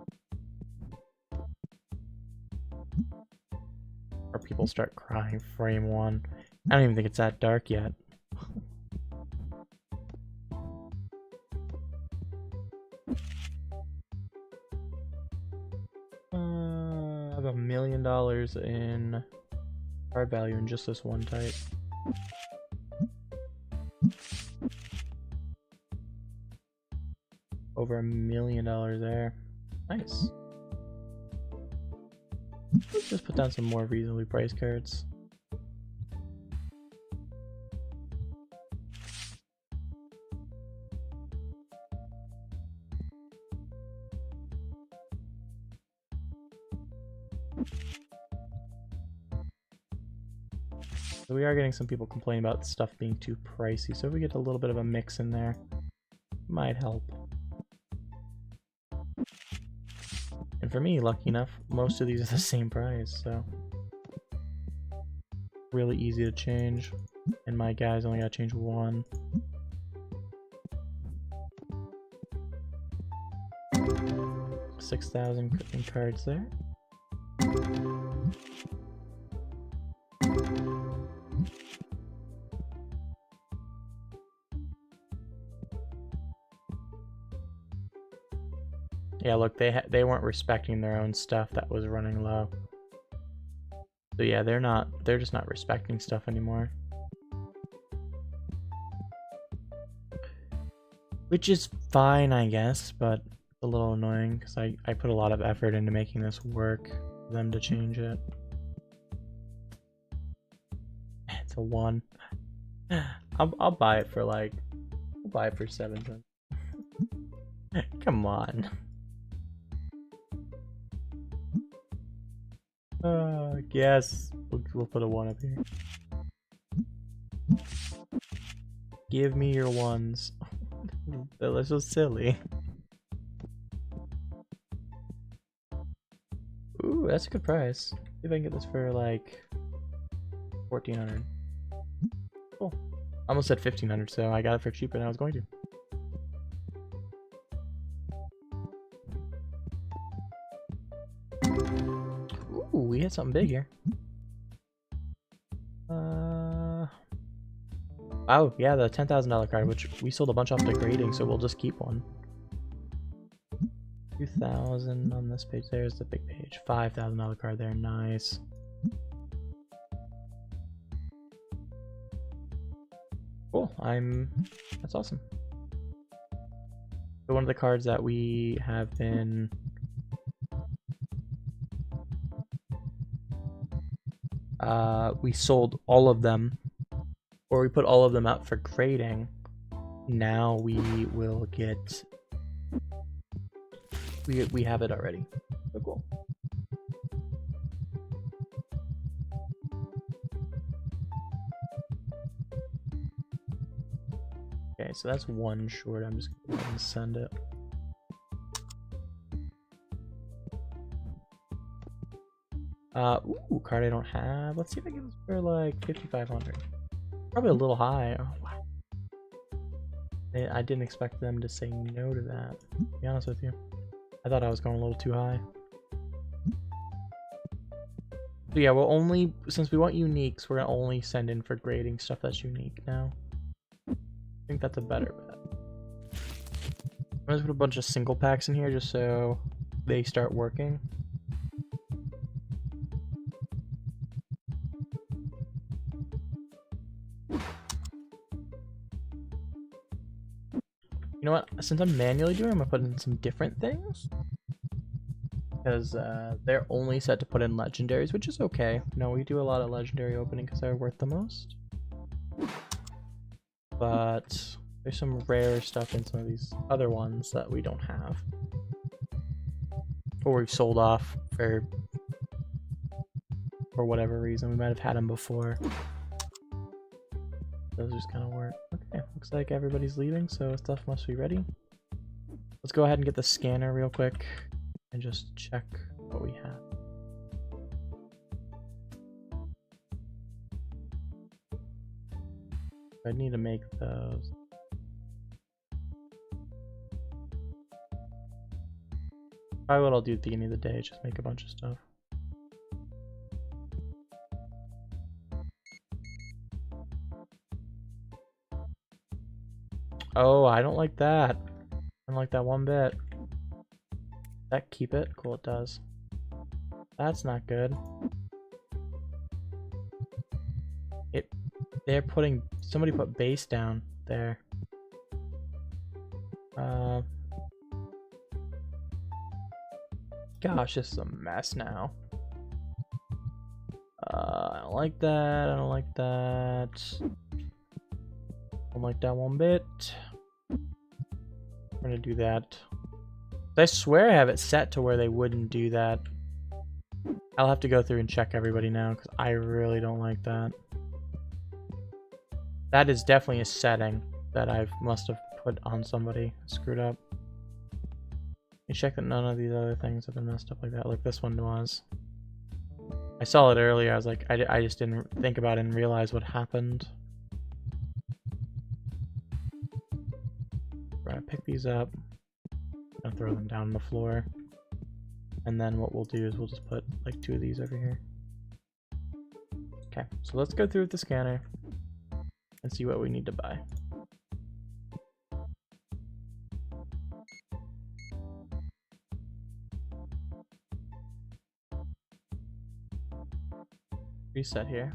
Or people start crying frame 1. I don't even think it's that dark yet. million in card value in just this one type. Over $1 million there. Nice. Let's just put down some more reasonably priced cards. So we are getting some people complaining about stuff being too pricey, so if we get a little bit of a mix in there, might help. And for me, lucky enough, most of these are the same price, so really easy to change. And my guys only gotta change one. $6,000 cards there. Yeah, look, they weren't respecting their own stuff that was running low. So yeah, they're just not respecting stuff anymore. Which is fine, I guess, but a little annoying because I put a lot of effort into making this work for them to change it. It's a 1. I'll buy it for like, I'll buy it for 7 cents. Come on. Yes, we'll put a 1 up here. Give me your 1s. That's so silly. Ooh, that's a good price. See if I can get this for like 1,400. Cool. I almost said 1,500, so I got it for cheaper than I was going to. Ooh, we hit something big here. Oh, yeah, the $10,000 card, which we sold a bunch off degrading, so we'll just keep one. 2,000 on this page. There's the big page. $5,000 card there. Nice. Cool. That's awesome. So one of the cards that we have been we sold all of them, or we put all of them out for grading. Now we will get, we have it already. So cool. Okay, so that's 1 short. I'm just gonna send it. Ooh, card I don't have. Let's see if I get this for like 5,500. Probably a little high. Oh, wow. I didn't expect them to say no to that, to be honest with you. I thought I was going a little too high. So yeah, we'll only, since we want uniques, we're gonna only send in for grading stuff that's unique now. I think that's a better bet. I'm gonna put a bunch of single packs in here just so they start working. You know what? Since I'm manually doing it, I'm gonna put in some different things. Because they're only set to put in legendaries, which is okay. No, we do a lot of legendary opening because they're worth the most. But there's some rare stuff in some of these other ones that we don't have. Or we've sold off for whatever reason. We might have had them before. Those just kind of work. Okay, looks like everybody's leaving, so stuff must be ready. Let's go ahead and get the scanner real quick and just check what we have. I need to make those. Probably what I'll do at the beginning of the day, just make a bunch of stuff. Oh, I don't like that. I don't like that one bit. That keep it? Cool, it does. That's not good. They're putting, somebody put base down there. Gosh, this is a mess now. I don't like that. I don't like that. Don't like that one bit. I'm gonna do that. I swear I have it set to where they wouldn't do that. I'll have to go through and check everybody now because I really don't like that. That is definitely a setting that I must have put on somebody. Screwed up. Let me check that none of these other things have been messed up like that. Like this one was. I saw it earlier. I was like, I just didn't think about it and realize what happened. We're gonna pick these up. I'll throw them down on the floor. And then what we'll do is we'll just put like 2 of these over here. Okay, so let's go through with the scanner and see what we need to buy. Reset here.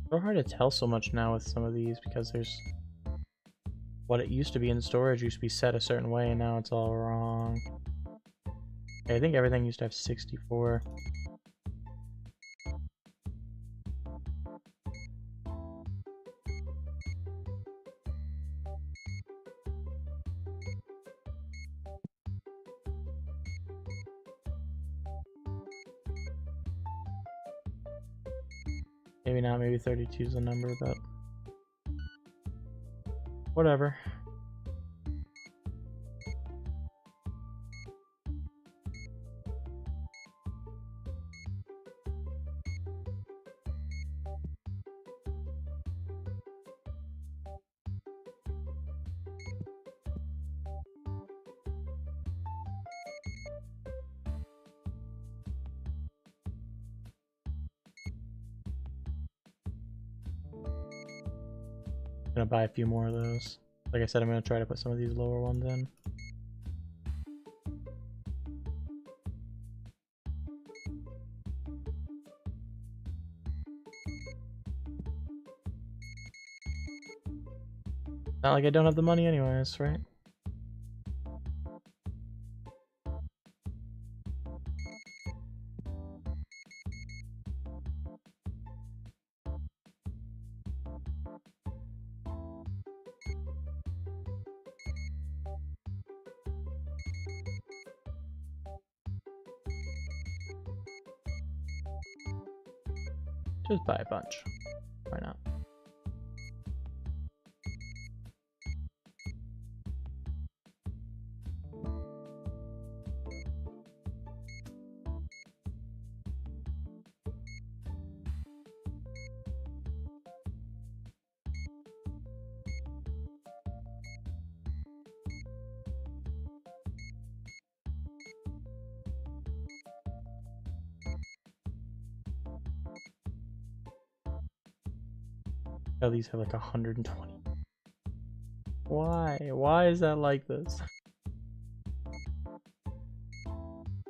So hard to tell so much now with some of these because there's what it used to be in storage used to be set a certain way and now it's all wrong. Okay, I think everything used to have 64. Maybe not, maybe 32 is the number, but whatever. Gonna buy a few more of those. Like I said, I'm gonna try to put some of these lower ones in. Not like I don't have the money anyways, right? Just buy a bunch. Why not? Oh, these have like 120. Why? Why is that like this?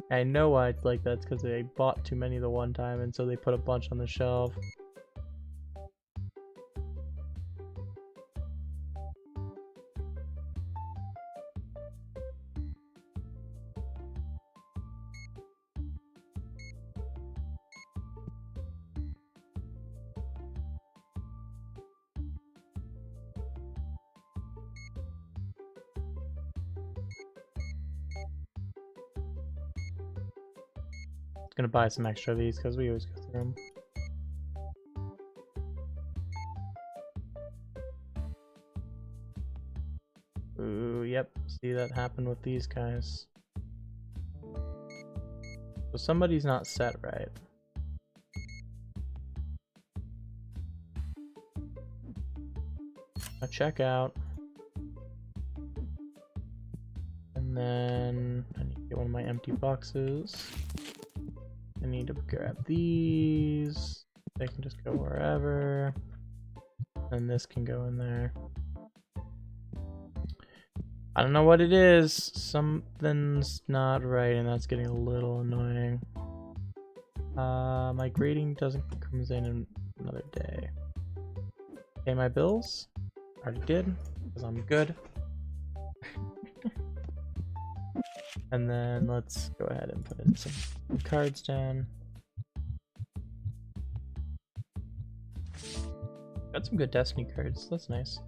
I know why it's like that. It's because they bought too many the one time and so they put a bunch on the shelf. Gonna buy some extra of these because we always go through them. Ooh, yep. see that happen with these guys. So somebody's not set right. I'll check out. And then I need to get one of my empty boxes. I need to grab these. They can just go wherever. And this can go in there. I don't know what it is. Something's not right, and that's getting a little annoying. My grading comes in another day. Pay my bills. Already did, because I'm good. And then let's go ahead and put in some cards down. Got some good Destiny cards. That's nice.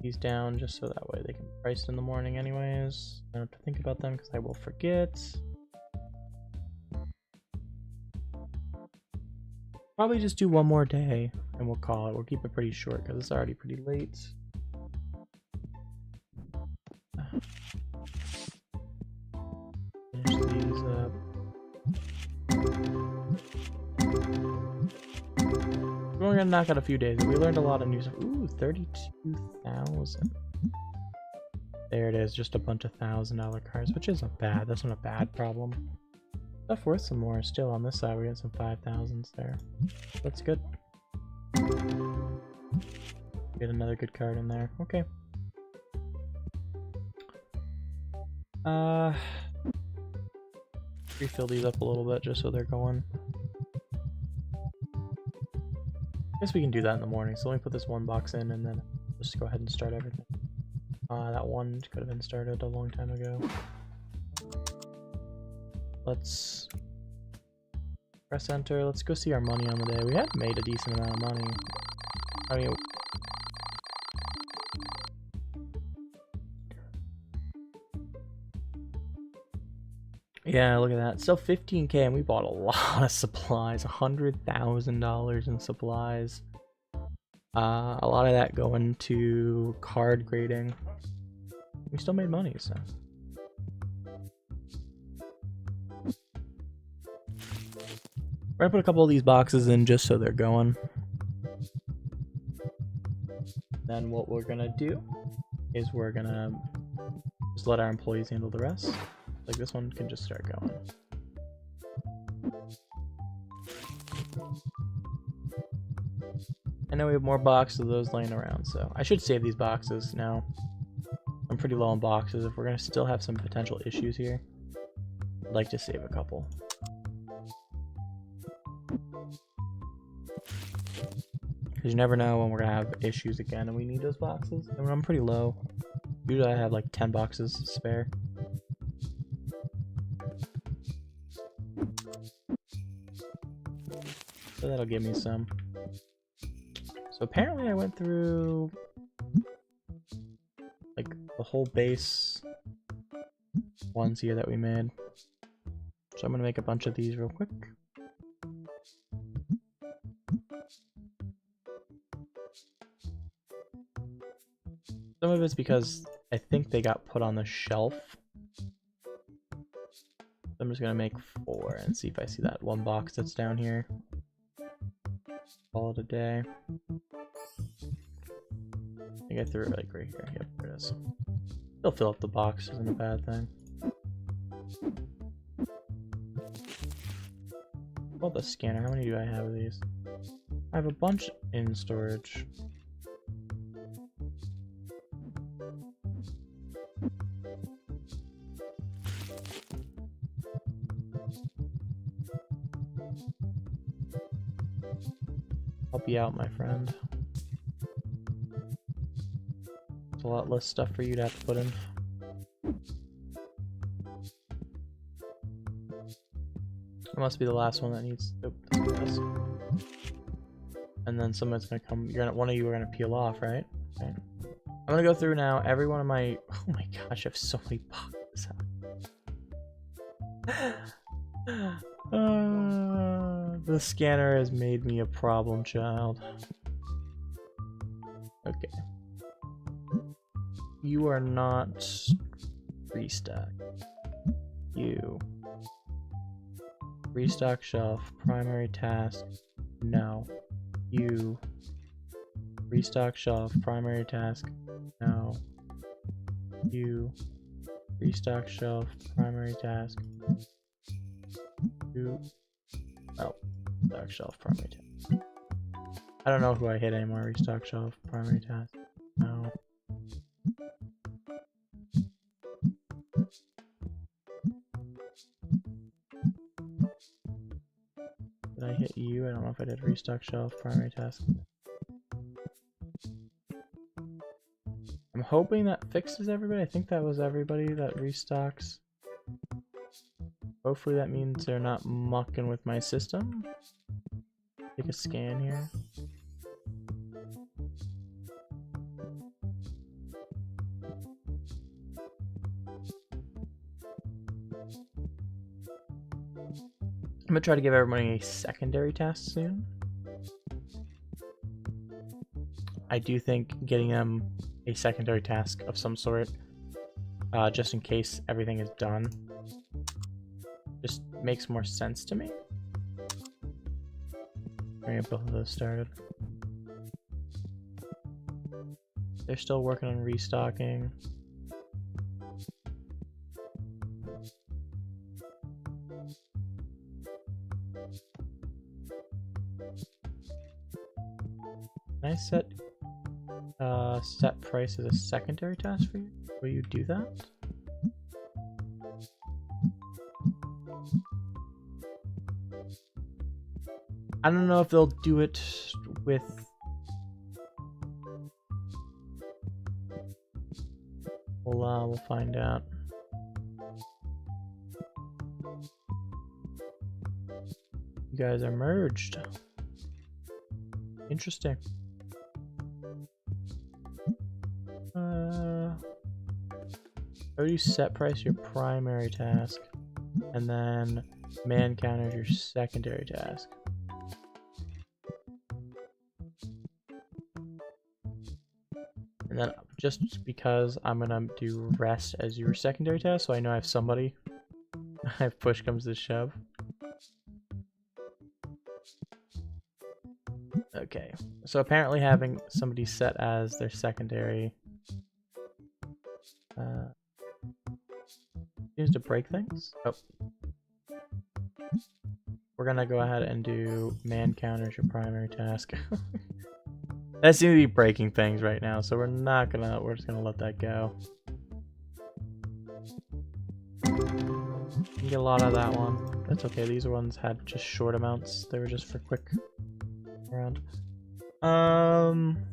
These down just so that way they can be priced in the morning anyways. I don't have to think about them because I will forget. Probably just do one more day and we'll call it. We'll keep it pretty short because it's already pretty late. Finish these up. We're gonna knock out a few days. We learned a lot of new stuff. Ooh, 32,000. There it is, just a bunch of $1,000 cards, which isn't bad. That's not a bad problem. Stuff worth some more still on this side. We got some 5,000s there. That's good. Get another good card in there. Okay. Refill these up a little bit just so they're going. I guess we can do that in the morning. So let me put this one box in and then just go ahead and start everything. That one could have been started a long time ago. Let's press enter. Let's go see our money on the day. We have made a decent amount of money. I mean, yeah, look at that. Still 15K, and we bought a lot of supplies. $100,000 in supplies. A lot of that going to card grading. We still made money, so. We're gonna put a couple of these boxes in just so they're going. Then what we're gonna do is we're gonna just let our employees handle the rest. Like this one can just start going. I know we have more boxes of those laying around, so I should save these boxes now. I'm pretty low on boxes. If we're gonna still have some potential issues here, I'd like to save a couple. Because you never know when we're gonna have issues again and we need those boxes. And I'm pretty low. Usually I have like 10 boxes spare. So that'll give me some. So apparently I went through like the whole base ones here that we made. So I'm gonna make a bunch of these real quick. Some of it's because I think they got put on the shelf. I'm just gonna make 4 and see if I see that one box that's down here. Call it a day. I think I threw it like right here. Yep, there it is. Still fill up the box, isn't a bad thing. What about the scanner? How many do I have of these? I have a bunch in storage. Help you out, my friend. It's a lot less stuff for you to have to put in. It must be the last one that needs. Oh, yes. And then someone's gonna come. One of you are gonna peel off, right? Okay. I'm gonna go through now. Every one of my. Oh my gosh, I have so many boxes. The scanner has made me a problem child. Okay. You are not restock. You. Restock shelf. Primary task. No. You. Restock shelf. Primary task. No. You. Restock shelf. Primary task. You. Oh. Restock shelf. Primary task. I don't know who I hit anymore. Restock shelf. Primary task. No. Did I hit you? I don't know if I did. Restock shelf. Primary task. I'm hoping that fixes everybody. I think that was everybody that restocks. Hopefully that means they're not mucking with my system. Take a scan here. I'm gonna try to give everybody a secondary task soon. I do think getting them a secondary task of some sort, just in case everything is done, just makes more sense to me. Bring both of those started. They're still working on restocking. Can I set price as a secondary task for you? Will you do that? I don't know if they'll do it with we'll find out. You guys are merged. Interesting. How do you set price your primary task, and then man counters your secondary task? And then just because I'm gonna do rest as your secondary task, so I know I have somebody. If push comes to shove. Okay, so apparently having somebody set as their secondary seems to break things. Oh. We're gonna go ahead and do man counters your primary task. That seems to be breaking things right now, so we're just gonna let that go. You get a lot of that one. That's okay, these ones had just short amounts. They were just for quick round.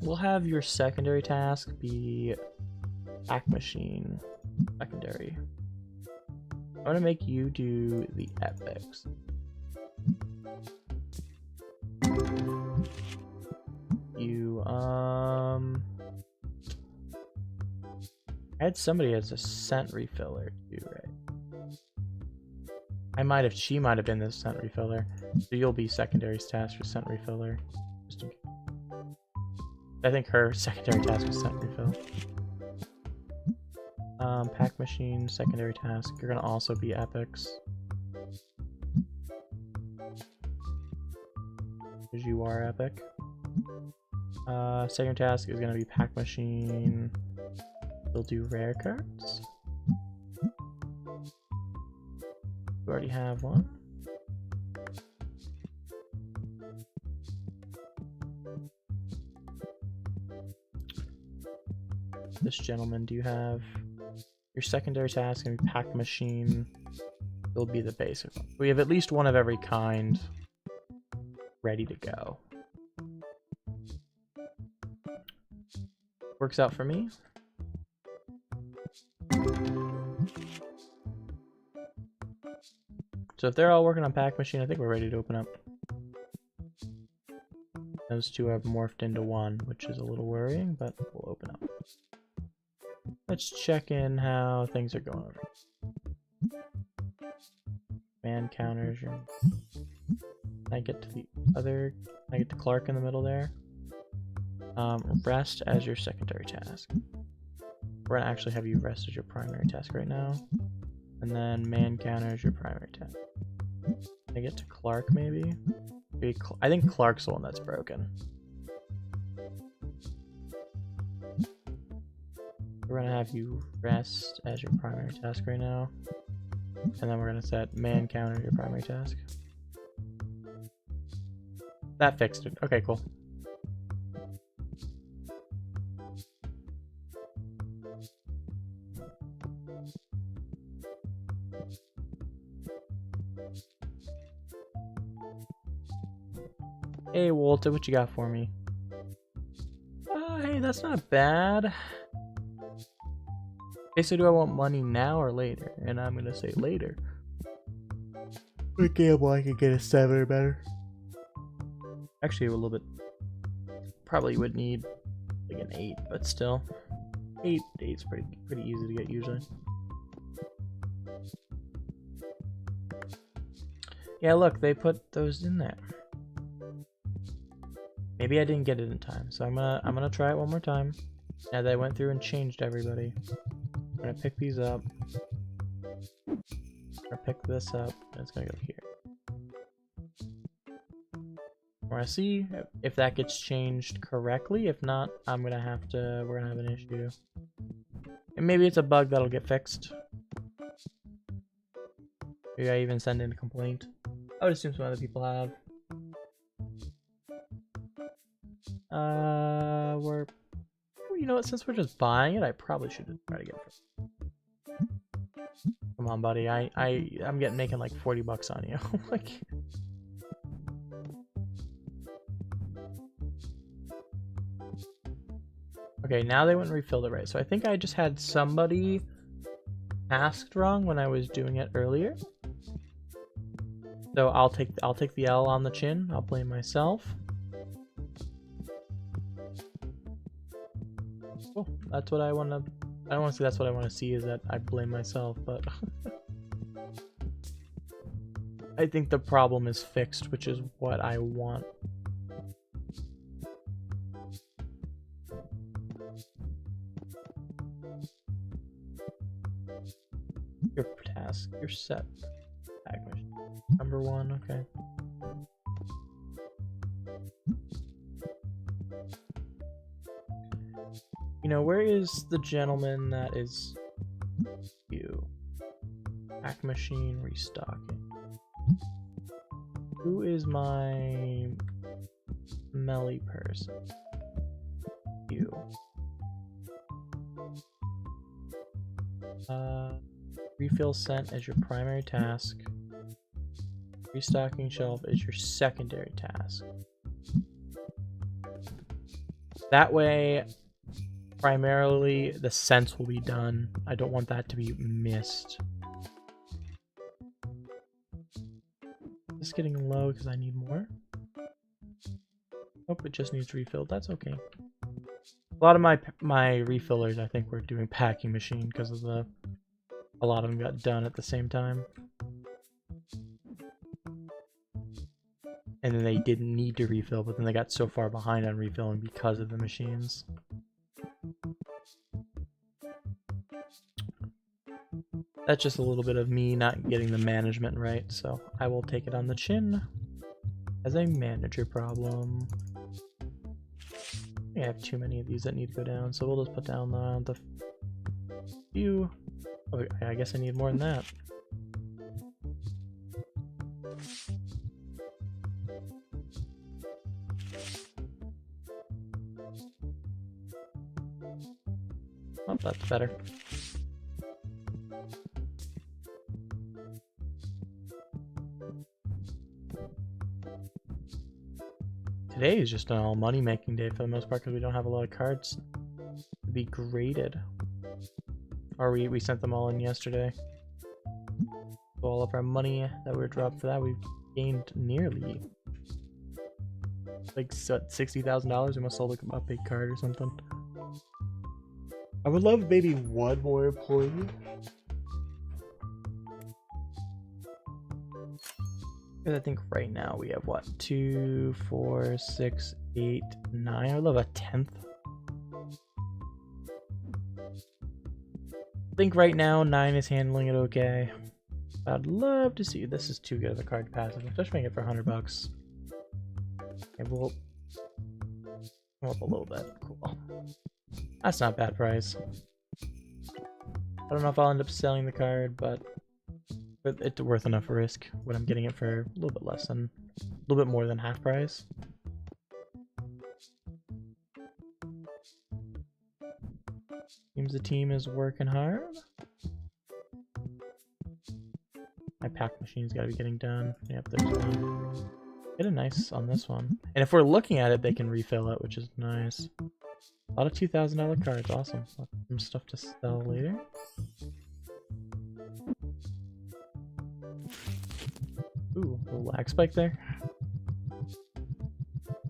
We'll have your secondary task be hack machine secondary. I'm gonna make you do the epics. You I had somebody as a scent refiller too, right? She might have been the scent refiller. So you'll be secondary's task for scent refiller. Just in case. I think her secondary task was scent refill. Pack machine, secondary task. You're gonna also be epics. Because you are epic. Second task is gonna be pack machine. We'll do rare cards. We already have one. This gentleman, do you have your secondary task and pack machine? It'll be the basic one. We have at least one of every kind ready to go. Works out for me. So if they're all working on pack machine, I think we're ready to open up. Those two have morphed into one, which is a little worrying, but we'll open up. Let's check in how things are going over. Man counters. I get to the other. I get to Clark in the middle there. Rest as your secondary task. We're gonna actually have you rest as your primary task right now, and then man counter as your primary task. I get to Clark maybe. I think Clark's the one that's broken. We're gonna have you rest as your primary task right now, and then we're gonna set man counter your primary task. That fixed it. Okay, cool. Hey Walter, what you got for me? Hey, that's not bad. Okay, so do I want money now or later? And I'm gonna say later. Okay, well, I could get a 7 or better. Actually, a little bit. Probably would need like an 8, but still, 8's pretty easy to get usually. Yeah, look, they put those in there. Maybe I didn't get it in time, so I'm gonna try it one more time. Now that I went through and changed everybody, I'm gonna pick these up. I'm gonna pick this up, and it's gonna go here. I want to see if that gets changed correctly. If not, we're gonna have an issue. And maybe it's a bug that'll get fixed. Maybe I even send in a complaint. I would assume some other people have. You know what? Since we're just buying it, I probably should just try to get it. Come on, buddy. I'm making like 40 bucks on you. Like. Okay, now they went and refilled it right. So I think I just had somebody asked wrong when I was doing it earlier. So I'll take the L on the chin. I'll blame myself. Cool. That's what I want to. I don't want to say that's what I want to see is that I blame myself, but I think the problem is fixed, which is what I want. Your task, your set. Number 1, okay. You know, where is the gentleman that is you? Hack machine restocking. Who is my melee person? You. Refill sent as your primary task. Restocking shelf is your secondary task. That way, primarily, the scents will be done. I don't want that to be missed. Just getting low because I need more. Nope, it just needs refilled. That's okay. A lot of my refillers, I think, were doing packing machine because of a lot of them got done at the same time. And then they didn't need to refill, but then they got so far behind on refilling because of the machines. That's just a little bit of me not getting the management right, so I will take it on the chin as a manager problem. I have too many of these that need to go down, so we'll just put down the few. Oh, I guess I need more than that. Oh, that's better. Today is just an all money making day for the most part because we don't have a lot of cards to be graded. Or we sent them all in yesterday. So all of our money that we were dropped for that, we've gained nearly like $60,000. We must sold a big card or something. I would love maybe one more employee. Because I think right now we have what? 2, 4, 6, 8, 9. I would love a 10th. I think right now 9 is handling it okay. I'd love to see. This is too good of a card to pass, especially when I get it for $100. Okay, we'll come up a little bit. Cool. That's not a bad price. I don't know if I'll end up selling the card, but it's worth enough risk when I'm getting it for a little bit less than, a little bit more than half price. Seems the team is working hard. My pack machine's got to be getting done. Yep, there's one. Get a nice on this one. And if we're looking at it, they can refill it, which is nice. A lot of $2,000 cards. Awesome. Some stuff to sell later. Ooh, a little lag spike there.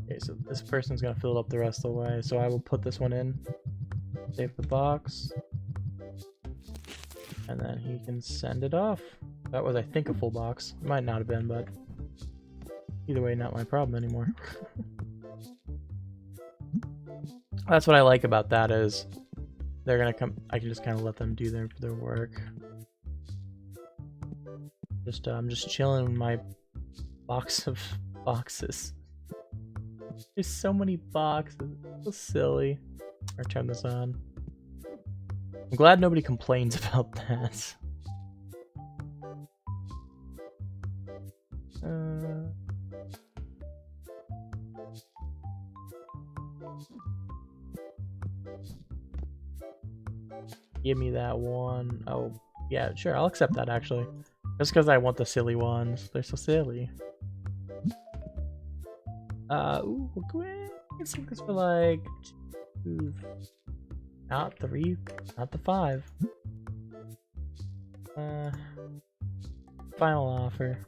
Okay, so this person's gonna fill it up the rest of the way. So I will put this one in. Save the box. And then he can send it off. That was, I think, a full box. It might not have been, but either way, not my problem anymore. That's what I like about that is they're gonna come. I can just kind of let them do their work. I'm just chilling in my box of boxes. There's so many boxes. It's so silly. I'll turn this on. I'm glad nobody complains about that. Give me that one. Oh, yeah, sure. I'll accept that actually. Just because I want the silly ones. They're so silly. Ooh, let's take this for like 2, not 3, not the 5. Final offer.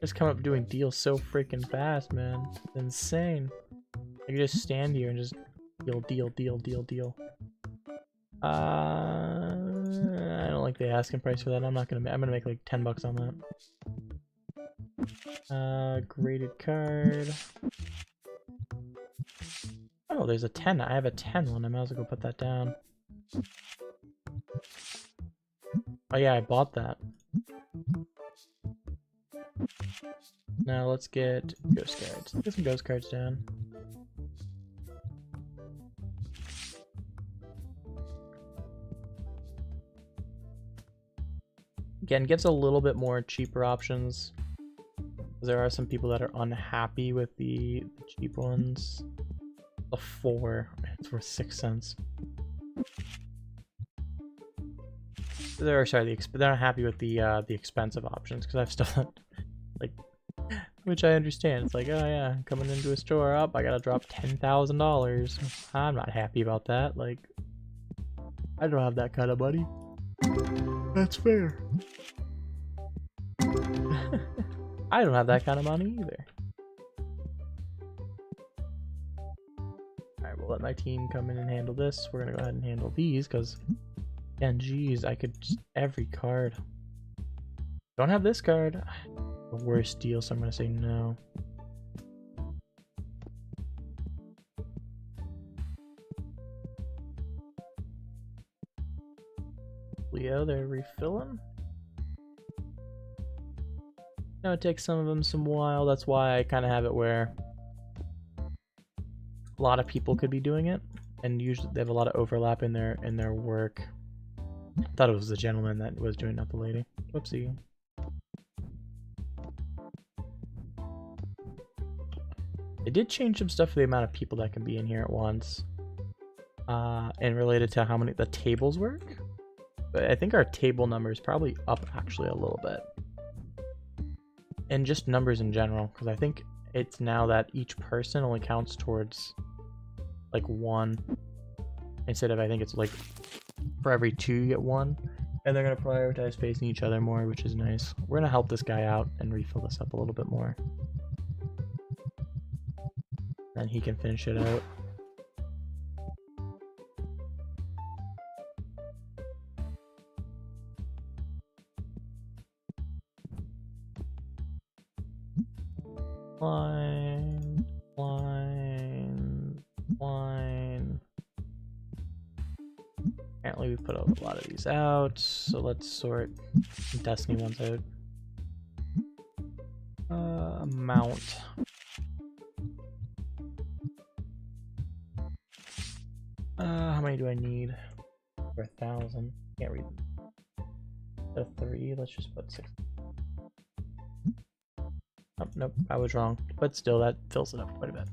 Just come up doing deals so freaking fast, man. It's insane. I can just stand here and just deal. I don't like the asking price for that. I'm gonna make like $10 on that. Graded card. Oh, there's a 10. I have a 10 one. I might as well go put that down. Oh yeah, I bought that. Now let's get ghost cards. Let's get some ghost cards down. Again, gives a little bit more cheaper options. There are some people that are unhappy with the cheap ones. The 4, it's worth 6 cents. They're not happy with the expensive options because I have stuff that, like, which I understand. It's like, oh yeah, coming into a store up, I gotta drop $10,000. I'm not happy about that. Like, I don't have that kind of money. That's fair. I don't have that kind of money either. Alright, we'll let my team come in and handle this. We're gonna go ahead and handle these because, and geez, I could just every card. Don't have this card. The worst deal, so I'm gonna say no. Leo, they're refilling. Now it takes some of them some while. That's why I kind of have it where a lot of people could be doing it, and usually they have a lot of overlap in their work. I thought it was the gentleman that was doing, not the lady. Whoopsie. They did change some stuff for the amount of people that can be in here at once, and related to how many the tables work. But I think our table number is probably up actually a little bit. And just numbers in general, because I think it's now that each person only counts towards like 1 instead of, I think it's like for every 2 you get 1, and they're going to prioritize facing each other more, which is nice. We're going to help this guy out and refill this up a little bit more, then he can finish it out. Line, line, line. Apparently we put a lot of these out, so let's sort Destiny ones out. Amount. How many do I need? For 1,000. Can't read them. Instead of 3, let's just put 6. Oh, nope, I was wrong. But still, that fills it up quite a bit.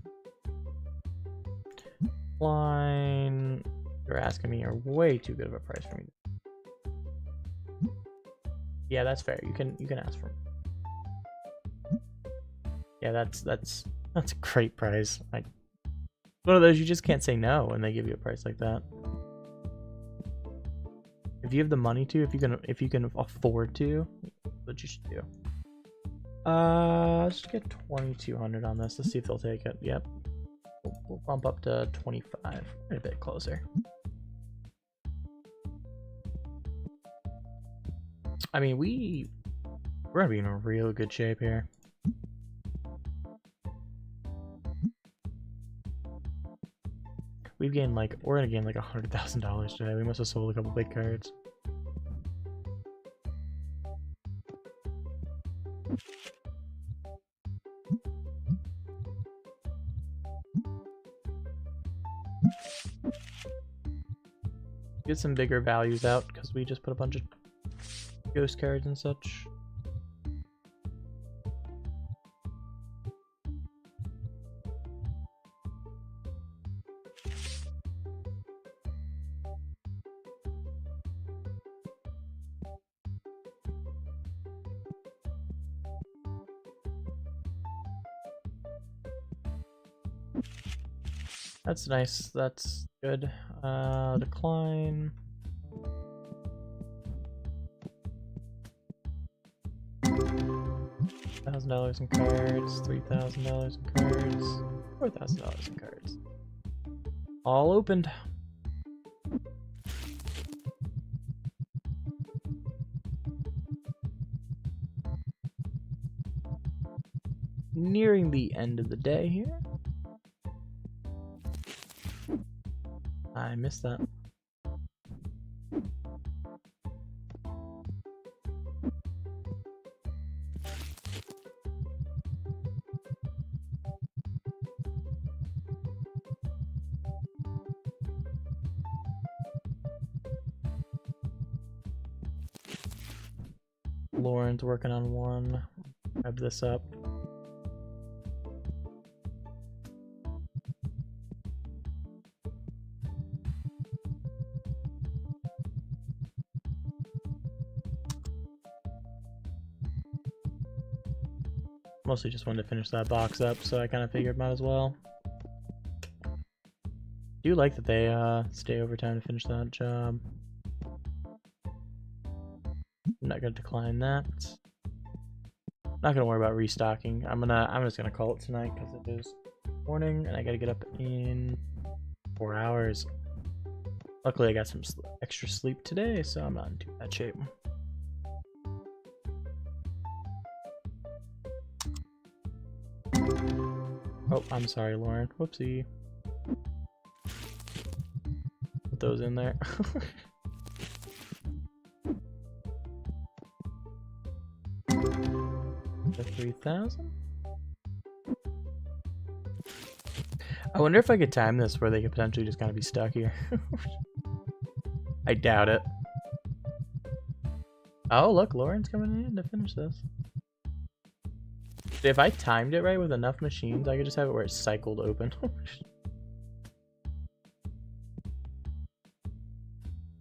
Line. You're asking me a way too good of a price for me. Yeah, that's fair. You can ask for it. Yeah, that's a great price. One of those you just can't say no when they give you a price like that. If you have the money to, if you can afford to, that's what you should do. Let's just get 2,200 on this. Let's see if they'll take it. Yep. We'll bump up to 25. A bit closer. I mean, we're gonna be in a real good shape here. We're gonna gain like $100,000 today. We must have sold a couple big cards. Get some bigger values out because we just put a bunch of ghost cards and such. That's nice. That's good. Decline. $1,000 in cards. $3,000 in cards. $4,000 in cards. All opened. Nearing the end of the day here. I missed that. Lauren's working on one. Grab this up. Mostly just wanted to finish that box up, so I kind of figured might as well. Do like that they stay overtime to finish that job. I'm not gonna decline that. Not gonna worry about restocking. I'm just gonna call it tonight because it is morning and I gotta get up in 4 hours. Luckily, I got some extra sleep today, so I'm not in too bad shape. Oh, I'm sorry, Lauren. Whoopsie. Put those in there. The 3,000? I wonder if I could time this where they could potentially just kind of be stuck here. I doubt it. Oh, look, Lauren's coming in to finish this. If I timed it right with enough machines, I could just have it where it's cycled open.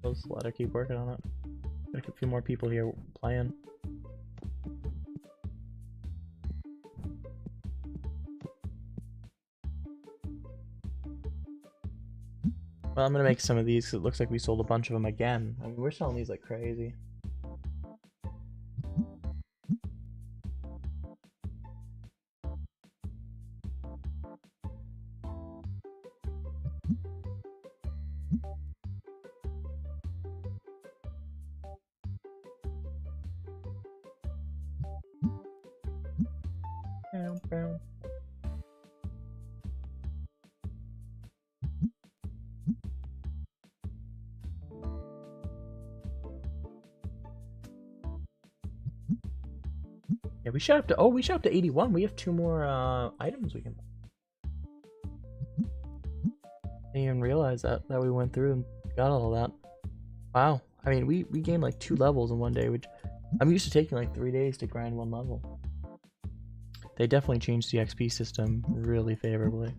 Let's let her keep working on it. Got a few more people here playing. Well, I'm gonna make some of these because it looks like we sold a bunch of them again. I mean, we're selling these like crazy. Yeah, we shot up to, oh, we shot up to 81. We have 2 more items we can buy. Didn't even realize that we went through and got all of that. Wow. I mean, we gained like 2 levels in one day, which I'm used to taking like 3 days to grind 1 level. They definitely changed the XP system really favorably.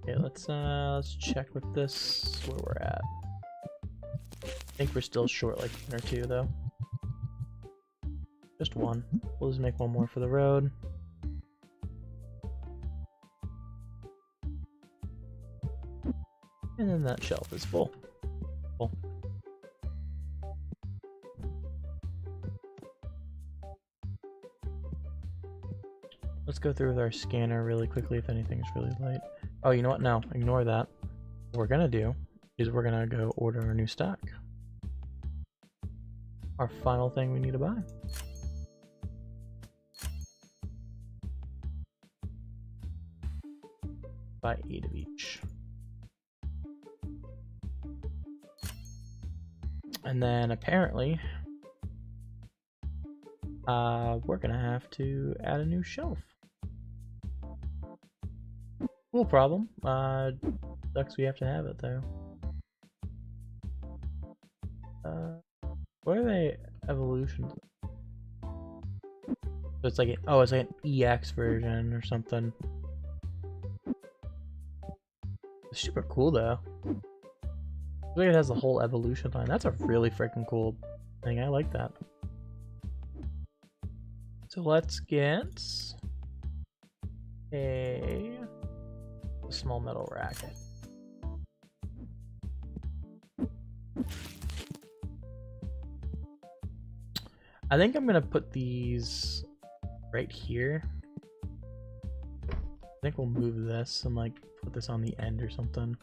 Okay, let's check with this where we're at. I think we're still short like 1 or 2 though. Just 1. We'll just make 1 more for the road. And then that shelf is full. Full. Let's go through with our scanner really quickly if anything's really light. Oh, you know what? No, ignore that. What we're gonna do is we're gonna go order our new stock. Our final thing we need to buy. Buy 8 of each. And then apparently, we're gonna have to add a new shelf. Cool problem. Sucks we have to have it though. What are they evolutions? So it's like it's like an EX version or something. It's super cool though. I think it has the whole evolution line. That's a really freaking cool thing. I like that. So let's get a small metal racket. I think I'm gonna put these right here. I think we'll move this and like put this on the end or something.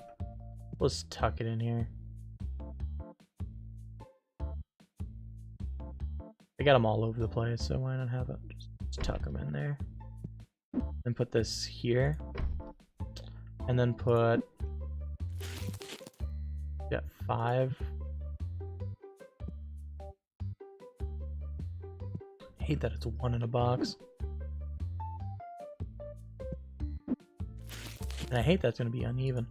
We'll just tuck it in here. I got them all over the place, so why not have it? Just tuck them in there. And put this here. And then put 5. I hate that it's 1 in a box. And I hate that's gonna be uneven.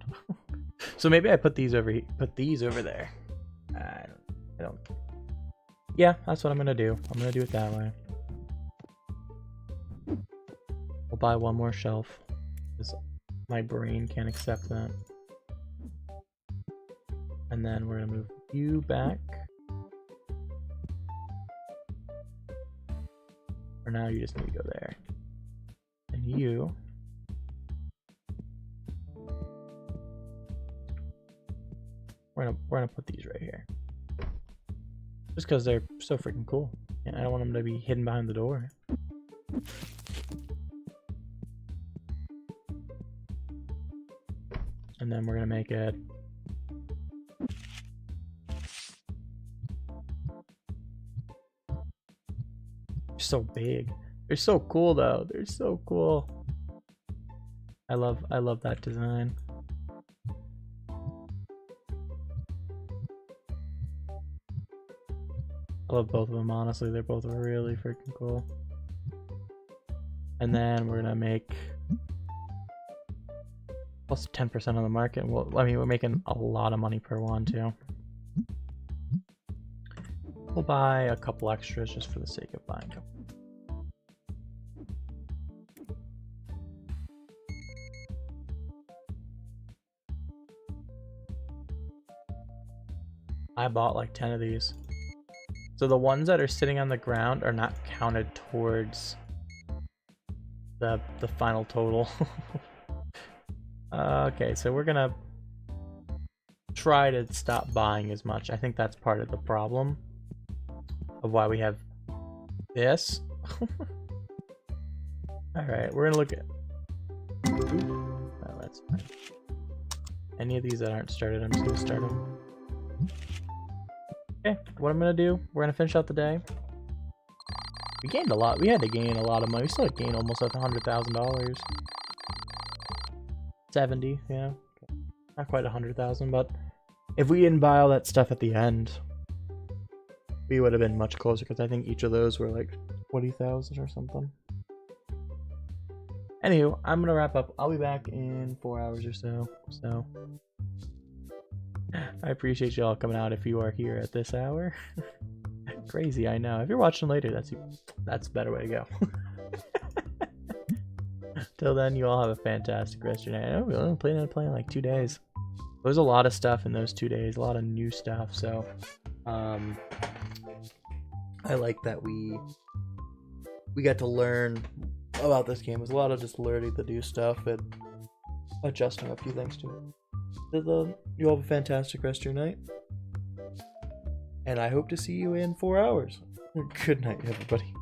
So maybe I put these over here, put these over there. I don't. Yeah, that's what I'm gonna do. I'm gonna do it that way. We'll buy 1 more shelf. Because my brain can't accept that. And then we're gonna move you back. For now, you just need to go there. And you. We're gonna put these right here. Just because they're so freaking cool. And I don't want them to be hidden behind the door. And then we're gonna make it so big. They're so cool though. They're so cool. I love that design. I love both of them, honestly. They're both really freaking cool. And then we're gonna make plus 10% on the market. Well, I mean, we're making a lot of money per one too. We'll buy a couple extras just for the sake of buying them. I bought like 10 of these. So the ones that are sitting on the ground are not counted towards the final total. Okay, so we're gonna try to stop buying as much. I think that's part of the problem of why we have this. Alright, we're gonna look at... Ooh, oh, that's fine. Any of these that aren't started, I'm just gonna start them. Okay, what I'm gonna do, we're gonna finish out the day. We gained a lot. We had to gain a lot of money. We still had to gain almost like $100,000. 70, yeah. Not quite 100,000, but if we didn't buy all that stuff at the end, we would have been much closer, because I think each of those were like 20,000 or something. Anywho, I'm gonna wrap up. I'll be back in 4 hours or so. So I appreciate y'all coming out if you are here at this hour. Crazy, I know. If you're watching later, that's a better way to go. Till then, you all have a fantastic rest of your night. I know we only playing like 2 days. There's a lot of stuff in those 2 days, a lot of new stuff. So, I like that we got to learn about this game. There's a lot of just learning the new stuff and adjusting a few things to it. So you all have a fantastic rest of your night, and I hope to see you in 4 hours. Good night, everybody.